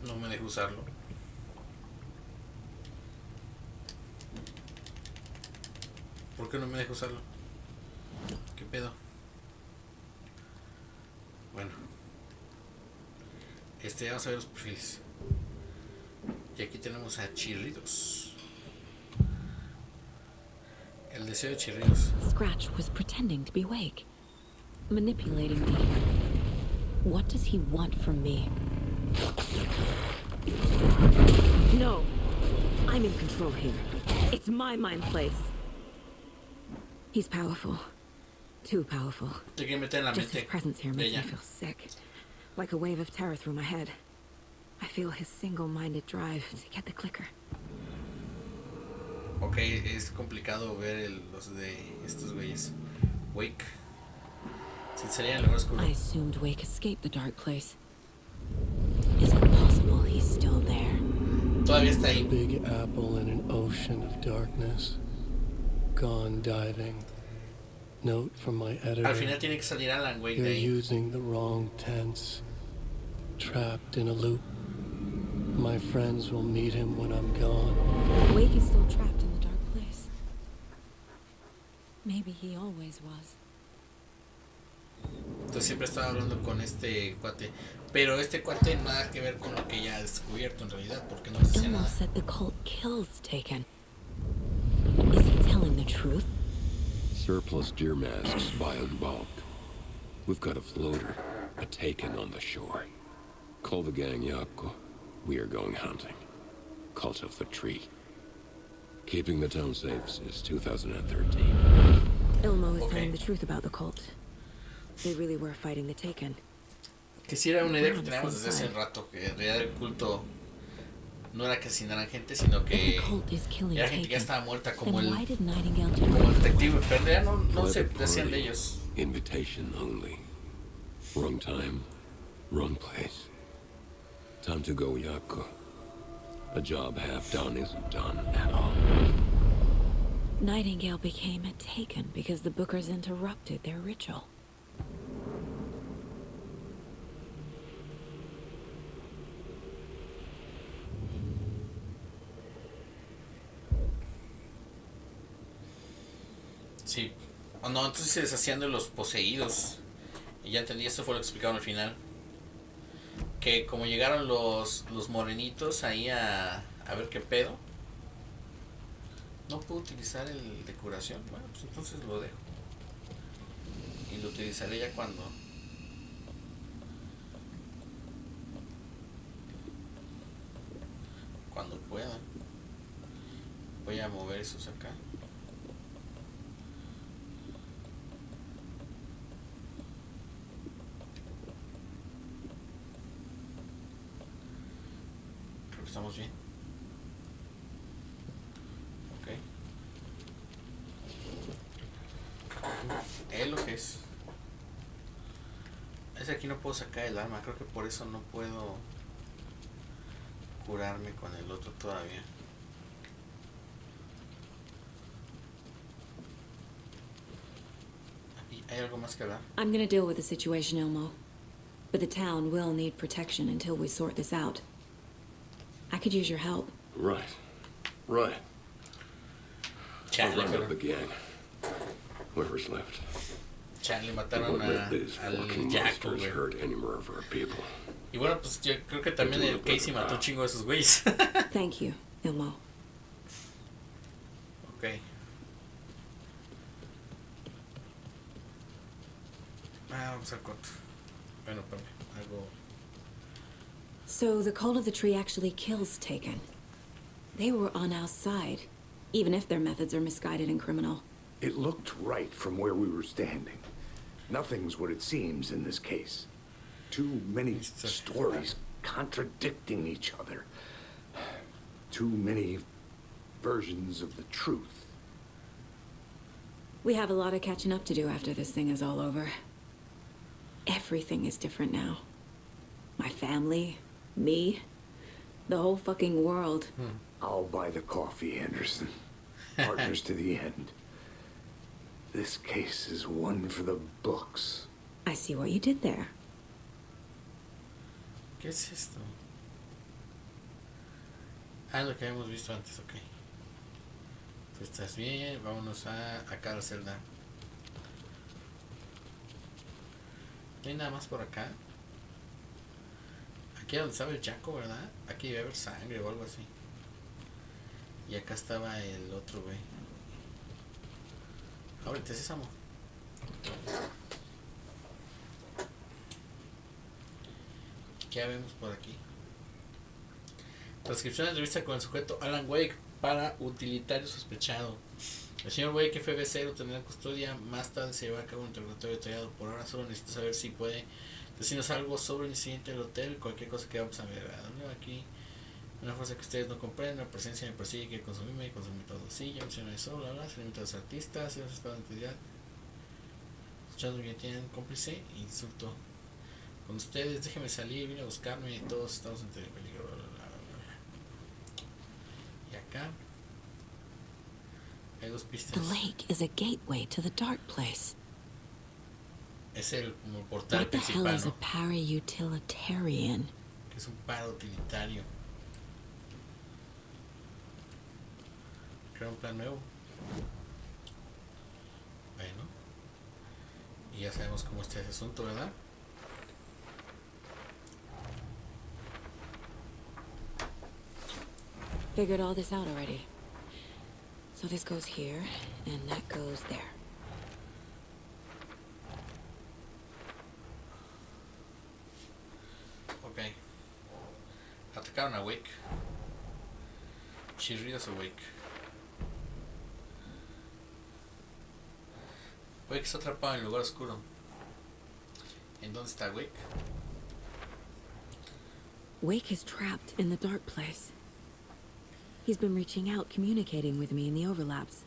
No me dejo usarlo. ¿Por qué no me dejo usarlo? ¿Qué pedo? Bueno. Vamos a ver los perfiles. Y aquí tenemos a Chirridos. El deseo de Chirridos. Scratch was pretending to be Wake. Manipulating me. What does he want from me? No. I'm in control here. It's my mind place. He's powerful. Too powerful. Te quiero meter en la Just his mente presence here de makes me ella. feel sick. Like a wave of terror through my head. I feel his single-minded drive to get the clicker. Ok, es complicado ver los de estos güeyes. Wake. Si sería el lugar oscuro. I assumed Wake escaped the dark place. Is it possible he's still there? Todavía está ahí. Big apple in an ocean of darkness. Gone diving. Note from my editor. Al final tiene que salir Alan Wake You're de ahí. using the wrong tense. Trapped in a loop. My friends will meet him when I'm gone. Wake is still trapped in the dark place. Maybe he always was. Entonces siempre estaba hablando con este cuate. Pero este cuate nada que ver con lo que ya ha descubierto en realidad, porque no dice Someone nada. said the cult kills Taken. Is he telling the truth? Surplus deer masks buy in bulk. We've got a floater, a Taken on the shore. Call the gang, Yako. We are going hunting. Cult of the Tree. Keeping the town safe since 2013. Ilmo is telling the truth about the cult. They really were fighting the Taken. Que sí era una idea que teníamos desde hace rato, que en realidad el culto no era que asesinaran gente, sino que era gente que ya estaba muerta, como el detective, pero en realidad no se decían de ellos. Invitation only. Wrong time, wrong place. Time to go, Yako. A job half done isn't done at all. Nightingale became a Taken because the Bookers interrupted their ritual. Sí. O no, entonces se deshacían de los poseídos. Y ya entendí, eso fue lo que explicaron al final. Que como llegaron los morenitos ahí a ver qué pedo. No puedo utilizar el de curación. Bueno, pues entonces lo dejo. Y lo utilizaré ya cuando pueda. Voy a mover esos acá. Creo que estamos bien. Ok. Es lo que es. Es aquí no puedo sacar el arma. Creo que por eso no puedo curarme con el otro todavía. ¿Hay algo más que hablar? I'm gonna deal with the situation, Ilmo. But the town will need protection until we sort this out. I could use your help. Right. I'll Chale, round up the gang. Whoever's left. Chale, Don't mataron let these fucking al Jaco, monsters güey. hurt any more of our people. Y bueno, pues yo creo que también el Casey mató un chingo de esos güeyes. Thank you, Ilmo. Ok. Vamos al corto. Bueno, algo. So the Cult of the Tree actually kills Taken. They were on our side, even if their methods are misguided and criminal. It looked right from where we were standing. Nothing's what it seems in this case. Too many stories contradicting each other. Too many versions of the truth. We have a lot of catching up to do after this thing is all over. Everything is different now. My family, me, the whole fucking world. I'll buy the coffee, Anderson. Partners to the end. This case is one for the books. I see what you did there. ¿Qué es esto? Ah, lo que habíamos visto antes, ok. Tú estás bien, vámonos a acá a la celda. No hay nada más por acá. Aquí es donde estaba el Jaco, ¿verdad? Aquí debe haber sangre o algo así. Y acá estaba el otro güey. Ahorita es amor. ¿Qué vemos por aquí? Transcripción de entrevista con el sujeto Alan Wake para utilitario sospechado. El señor Wake FBC lo tendrá en custodia. Más tarde se llevará a cabo un interrogatorio detallado. Por ahora solo necesito saber si puede decirnos algo sobre el incidente del hotel. Cualquier cosa que vamos a ver. ¿A dónde va aquí? Una fuerza que ustedes no comprenden. La presencia me persigue, que consumirme y consumir todo. Sí, ya mencioné eso. Bla, bla. Se limita a los artistas. Se estado de entidad. Escuchando que tienen cómplice. Insulto. Con ustedes, déjenme salir. Vine a buscarme. Y todos estamos en peligro. Bla, bla, bla, bla. Y acá hay dos pistas. The lake is a gateway to the dark place. Es el como portal What the hell principal, is a ¿no? para-utilitarian? Que es un para utilitario. Crea un plan nuevo. Bueno. Y ya sabemos cómo está ese asunto, ¿verdad? Figured all this out already. So this goes here, and that goes there. Ok. Atacaron a Wake. Chirridos a Wake. Wake está atrapado en el lugar oscuro. ¿En dónde está Wake? Wake is trapped in the dark place. He's been reaching out, communicating with me in the overlaps.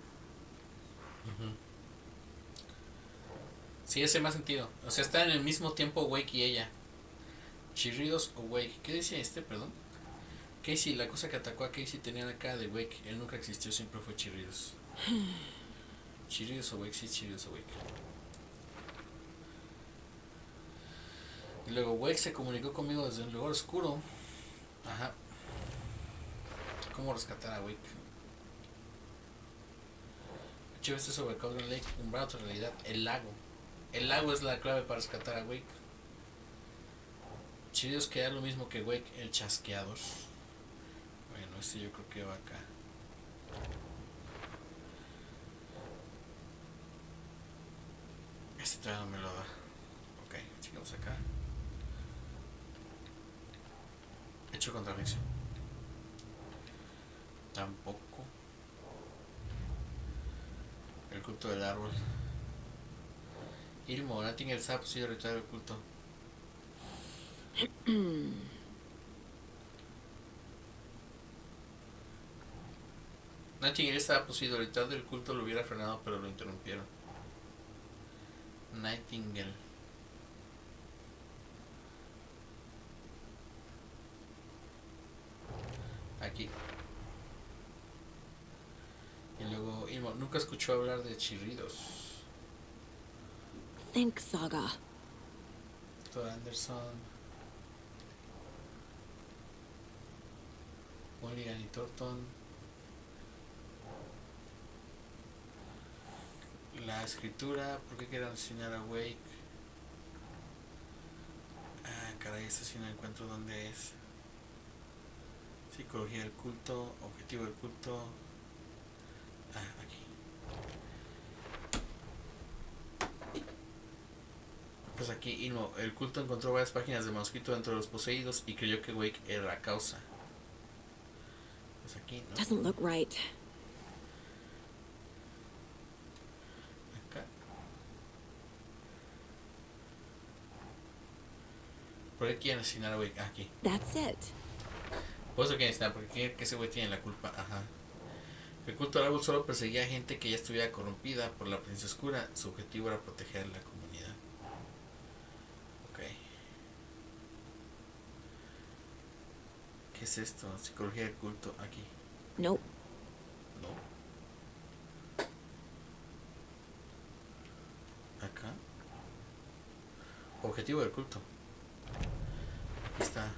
Sí, ese más sentido. O sea, están en el mismo tiempo Wake y ella. Chirridos o Wake. ¿Qué decía perdón? Casey, la cosa que atacó a Casey tenía la cara de Wake. Él nunca existió, siempre fue Chirridos. Chirridos o Wake, sí, Chirridos o Wake. Y luego Wake se comunicó conmigo desde un lugar oscuro. Ajá. ¿Cómo rescatar a Wake? Este sobre Cauldron Lake, umbral otra realidad, el lago. El lago es la clave para rescatar a Wake. Chirridos que da lo mismo que Wake, el chasqueador. Bueno, este yo creo que va acá. Este todavía no me lo da. Ok, sigamos acá. Hecho contradicción. Tampoco. El culto del árbol. Ilmo, Nightingale está poseído el ritual del culto. Nightingale estaba poseído, el ritual del culto lo hubiera frenado, pero lo interrumpieron. Nightingale. Aquí. Y luego, Ilmo, nunca escuchó hablar de chirridos. Think Saga. Doctor Anderson. Mulligan y Thornton. La escritura, ¿por qué quieren asesinar a Wake? Ah, caray, esta sí no encuentro dónde es. Psicología del culto, objetivo del culto. Ah, aquí. Pues aquí, Ilmo, el culto encontró varias páginas de manuscrito dentro de los poseídos y creyó que Wake era la causa. Pues aquí, ¿no? Doesn't look right. Acá. ¿Por qué quieren asesinar a Wake? Aquí. That's it. Por eso quieren asesinar, porque quieren que ese güey tiene la culpa. Ajá. El culto del árbol solo perseguía a gente que ya estuviera corrompida por la presencia oscura. Su objetivo era proteger a la comunidad. Ok. ¿Qué es esto? Psicología del culto. Aquí. Nope. No. Acá. Objetivo del culto. Aquí está.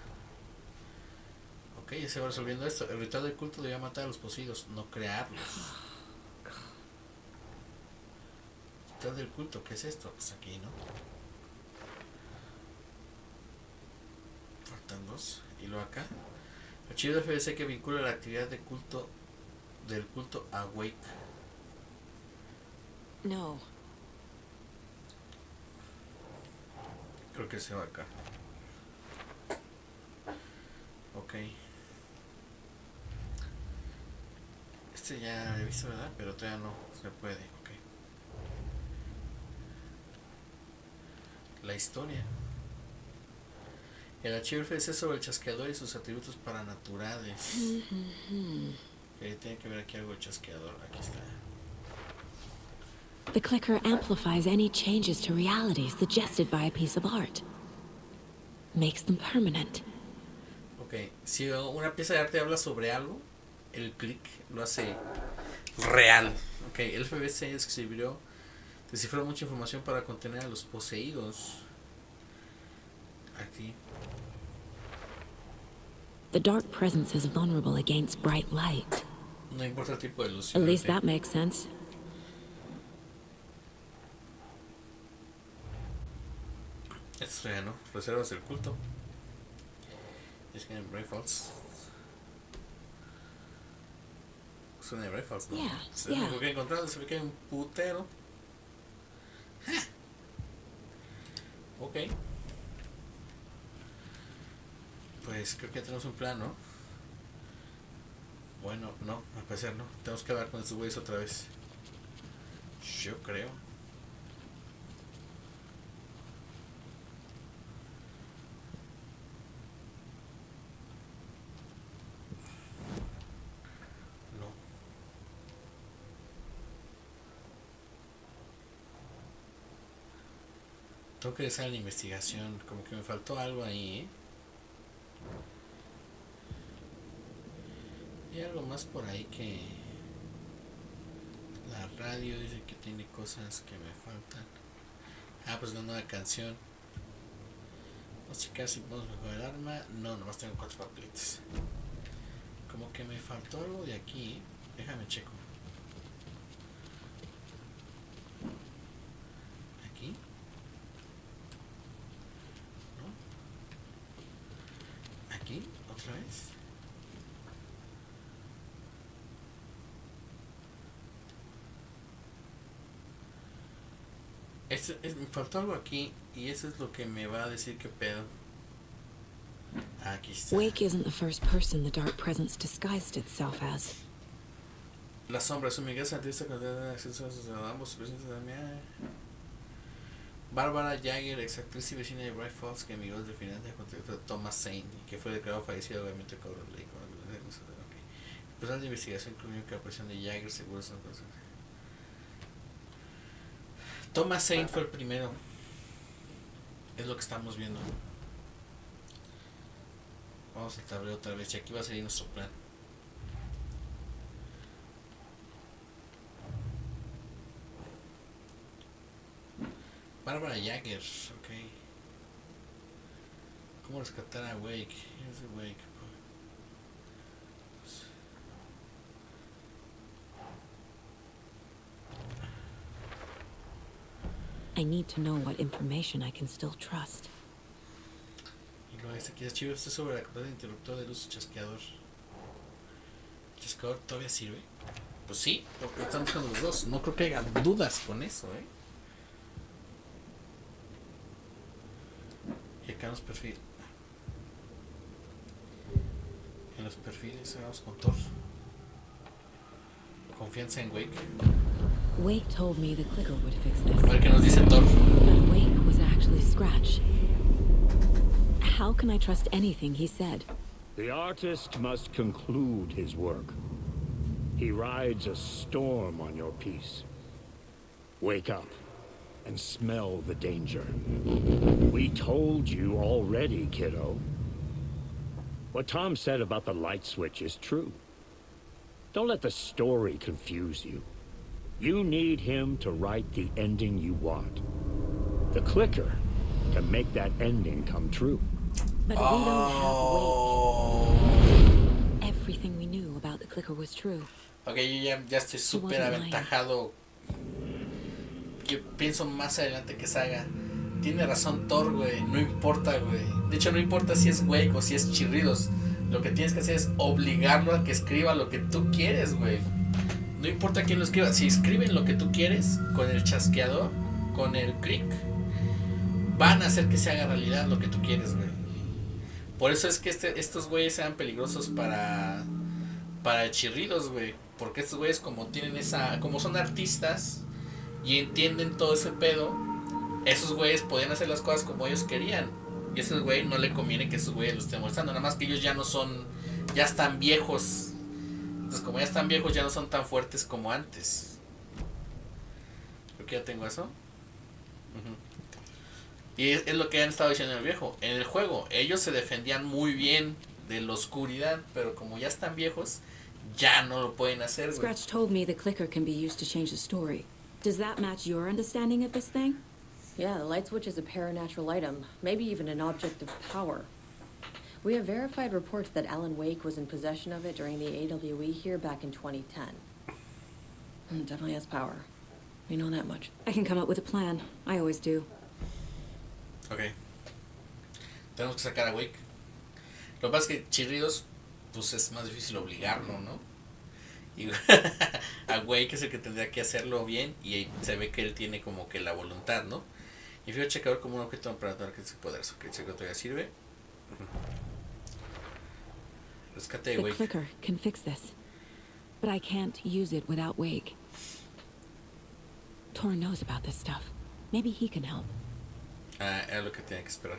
Ok, ya se va resolviendo esto. El ritual del culto debía matar a los poseídos, no crearlos. Ritual del culto, ¿qué es esto? Pues aquí, ¿no? Faltan dos. Y luego acá. Archivo de FBC que vincula la actividad de culto del culto a Wake. No. Creo que se va acá. Ok. Este ya he visto, ¿verdad? Pero todavía no se puede. Ok. La historia. El archivo FS sobre el chasqueador y sus atributos paranaturales. Okay, tiene que ver aquí algo de chasqueador. Aquí está. The clicker amplifies any changes to reality suggested by a piece of art. Makes them permanent. Ok, si una pieza de arte habla sobre algo, el clic lo hace real. Ok, el FBC descifró mucha información para contener a los poseídos. Aquí. The dark presence is vulnerable against bright light. No importa el tipo de luz. At least that makes sense. Esto ya no. Reservas del culto. Es que en Brave Falls. Son en Brave Falls, ¿no? Yeah, Se ve que he encontrado, se ve que hay un putero. Ok. Pues creo que ya tenemos un plan, ¿no? Bueno, no, al parecer no. Tenemos que hablar con estos güeyes otra vez. Yo creo. No. Tengo que hacer la investigación. Como que me faltó algo ahí, ¿eh? Y algo más por ahí que... La radio dice que tiene cosas que me faltan. Ah, pues la nueva canción. Vamos a checar si podemos mejorar el arma. No, nomás tengo 4 papelitos. Como que me faltó algo de aquí. Déjame checo. Aquí. ¿No? Aquí, otra vez. Me faltó algo aquí y eso es lo que me va a decir qué pedo. Aquí está. Wake isn't the first person the dark presence disguised itself as. La sombra es un migas artista con acceso a ambos presentes también. Bárbara Jagger, ex actriz y vecina de Bright Falls, que emigró desde final de contacto de Thomas Zane y que fue declarado fallecido obviamente con Cold Lake. El personal de investigación concluyó que la aparición de Jagger seguro son cosas. Thomas Zane fue el primero. Es lo que estamos viendo. Vamos al tablero otra vez y aquí va a salir nuestro plan. Bárbara Jagger, ok. ¿Cómo rescatar a Wake? Here's the Wake. I need to know what information I can still trust. Y luego este aquí es chido, este es sobre la capacidad de interruptor de luz chasqueador. ¿El chasqueador todavía sirve? Pues sí, porque están buscando los dos. No creo que haya dudas con eso, ¿eh? Y acá en los perfiles. En los perfiles vamos con Thor. Confianza en Wake. Wake told me the clicker would fix this. A ver qué nos dice Thor. But Wake was actually Scratch. How can I trust anything he said? The artist must conclude his work. He rides a storm on your piece. Wake up and smell the danger. We told you already, kiddo. What Tom said about the light switch is true. Don't let the story confuse you. You need him to write the ending you want. The clicker can make that ending come true. But we don't have Wake. Everything we knew about the clicker was true. Ok, yo ya estoy súper aventajado. Yo pienso más adelante que Saga. Tiene razón Thor, güey. No importa, güey. De hecho, no importa si es Wake o si es Chirridos. Lo que tienes que hacer es obligarlo a que escriba lo que tú quieres, güey. No importa quién lo escriba. Si escriben lo que tú quieres, con el chasqueador, con el click, van a hacer que se haga realidad lo que tú quieres, güey. Por eso es que estos güeyes sean peligrosos para Chirridos, güey. Porque estos güeyes como son artistas y entienden todo ese pedo, esos güeyes podían hacer las cosas como ellos querían. Y a esos güeyes no le conviene que esos güeyes lo estén molestando. Nada más que ellos ya están viejos. Entonces como ya están viejos ya no son tan fuertes como antes. Creo que ya tengo eso. Y es lo que han estado diciendo en el juego. Ellos se defendían muy bien de la oscuridad, pero como ya están viejos, ya no lo pueden hacer, güey. Scratch told me the clicker can be used to change the story. Does that match your understanding of this thing? Yeah, the light switch is a paranatural item, maybe even an object of power. We have verified reports that Alan Wake was in possession of it during the AWE here back in 2010. It definitely has power. We know that much. I can come up with a plan. I always do. Ok. Tenemos que sacar a Wake. Lo que pasa es que Chirridos, pues es más difícil obligarlo, ¿no? Y a Wake es el que tendría que hacerlo bien y se ve que él tiene como que la voluntad, ¿no? Y fíjate checador como un objeto operador que es poderoso. Que el secreto ya sirve. Rescate de The Wake. clicker can fix this, but I can't use it without Wake. Tor knows about this stuff. Maybe he can help. Ah, era lo que tenía que esperar.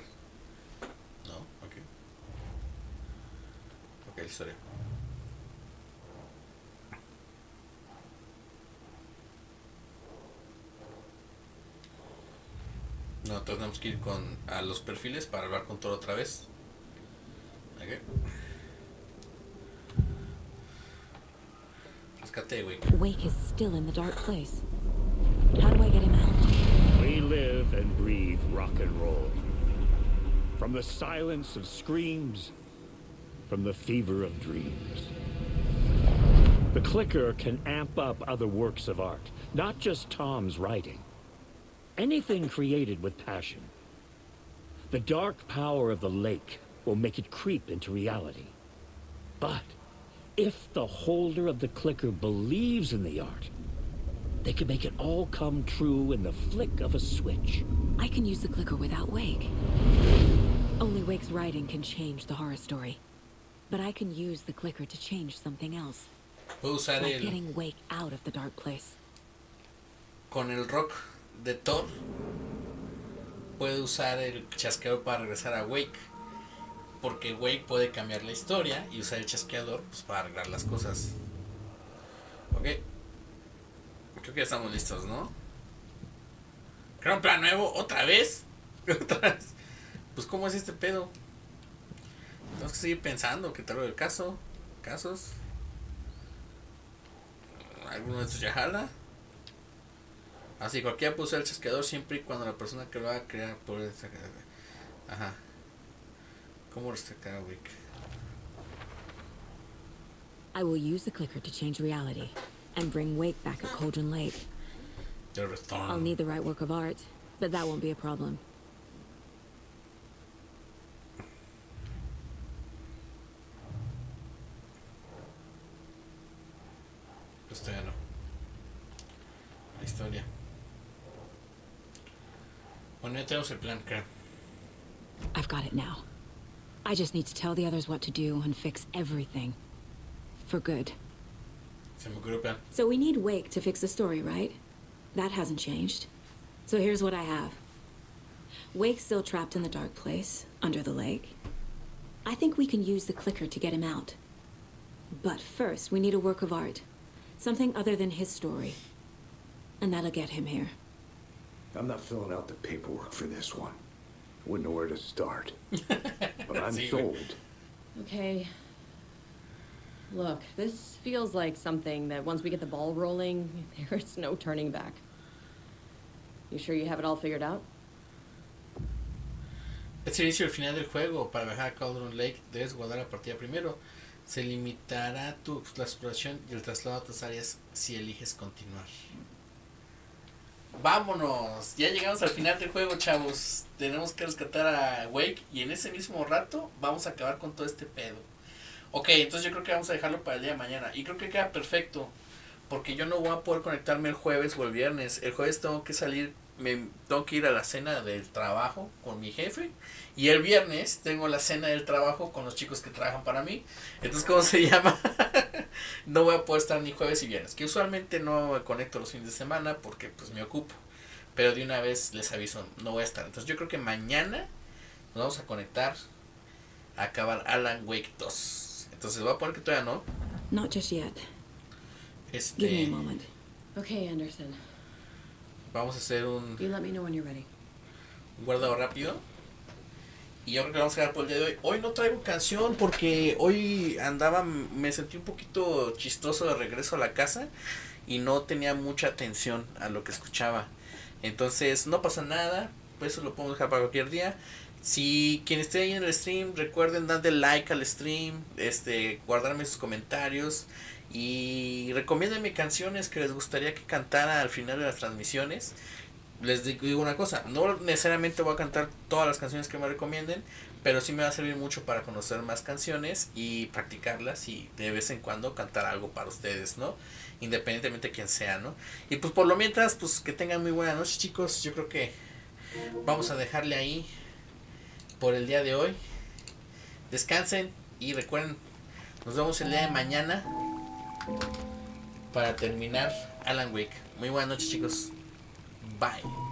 No, ok. Ok, la historia. No, entonces tenemos que ir a los perfiles para hablar con Thor otra vez. Ok. Rescate de Wake. Wake is still in the dark place. How do I get him out? We live and breathe rock and roll. From the silence of screams, from the fever of dreams. The clicker can amp up other works of art, not just Tom's writing. Anything created with passion. The dark power of the lake will make it creep into reality. But if the holder of the clicker believes in the art, they can make it all come true in the flick of a switch. I can use the clicker without Wake. Only Wake's writing can change the horror story. But I can use the clicker to change something else. Puedo usar Like getting Wake out of the dark place. con el rock de Thor. Puede usar el chasqueador para regresar a Wake. Porque Wake puede cambiar la historia y usar el chasqueador pues, para arreglar las cosas. Ok. Creo que ya estamos listos, ¿no? Crea un plan nuevo, otra vez. Otra vez. Pues ¿cómo es este pedo? Tenemos que seguir pensando que tal vez el casos. ¿Alguno de estos ya jala? Así cualquiera puede usar el chasqueador siempre y cuando la persona que lo va a crear puede sacar. Ajá. ¿Cómo restaurar a Wake? I will use the clicker to change reality and bring Wake back at Cauldron Lake. The return. I'll need the right work of art, but that won't be a problem. Pues todavía no. La historia. Bueno, ya tenemos el plan, creo. I've got it now. I just need to tell the others what to do and fix everything. For good. Se me ocurrió el plan. So we need Wake to fix the story, right? That hasn't changed. So here's what I have. Wake's still trapped in the dark place, under the lake. I think we can use the clicker to get him out. But first, we need a work of art. Something other than his story. And that'll get him here. I'm not filling out the paperwork for this one. Wouldn't know where to start. But I'm sold. Okay. Look, this feels like something that once we get the ball rolling, there's no turning back. You sure you have it all figured out? Es el inicio del final del juego. Para viajar a Cauldron Lake debes guardar la partida primero. Se limitará la exploración y el traslado a otras áreas si eliges continuar. ¡Vámonos! Ya llegamos al final del juego, chavos. Tenemos que rescatar a Wake y en ese mismo rato vamos a acabar con todo este pedo. Ok, entonces yo creo que vamos a dejarlo para el día de mañana. Y creo que queda perfecto. Porque yo no voy a poder conectarme el jueves o el viernes. El jueves tengo que salir, tengo que ir a la cena del trabajo con mi jefe. Y el viernes tengo la cena del trabajo con los chicos que trabajan para mí. Entonces, ¿cómo se llama? No voy a poder estar ni jueves y viernes. Que usualmente no me conecto los fines de semana porque pues me ocupo. Pero de una vez les aviso, no voy a estar. Entonces yo creo que mañana nos vamos a conectar a acabar Alan Wake 2. Entonces voy a poner que todavía no. Not just yet. Give me a moment. Okay, Anderson. Vamos a hacer un You let me know when you're ready. guardado rápido. Y yo creo que vamos a quedar por el día de hoy. Hoy no traigo canción porque hoy me sentí un poquito chistoso de regreso a la casa y no tenía mucha atención a lo que escuchaba. Entonces no pasa nada, pues eso lo podemos dejar para cualquier día. Si quien esté ahí en el stream, recuerden darle like al stream, guardarme sus comentarios y recomiéndenme canciones que les gustaría que cantara al final de las transmisiones. Les digo una cosa, no necesariamente voy a cantar todas las canciones que me recomienden, pero sí me va a servir mucho para conocer más canciones y practicarlas y de vez en cuando cantar algo para ustedes, ¿no? Independientemente de quién sea, ¿no? Y pues por lo mientras, pues que tengan muy buena noche, chicos. Yo creo que vamos a dejarle ahí por el día de hoy. Descansen y recuerden Nos vemos el día de mañana para terminar Alan Wake. Muy buenas noches, chicos. Bye.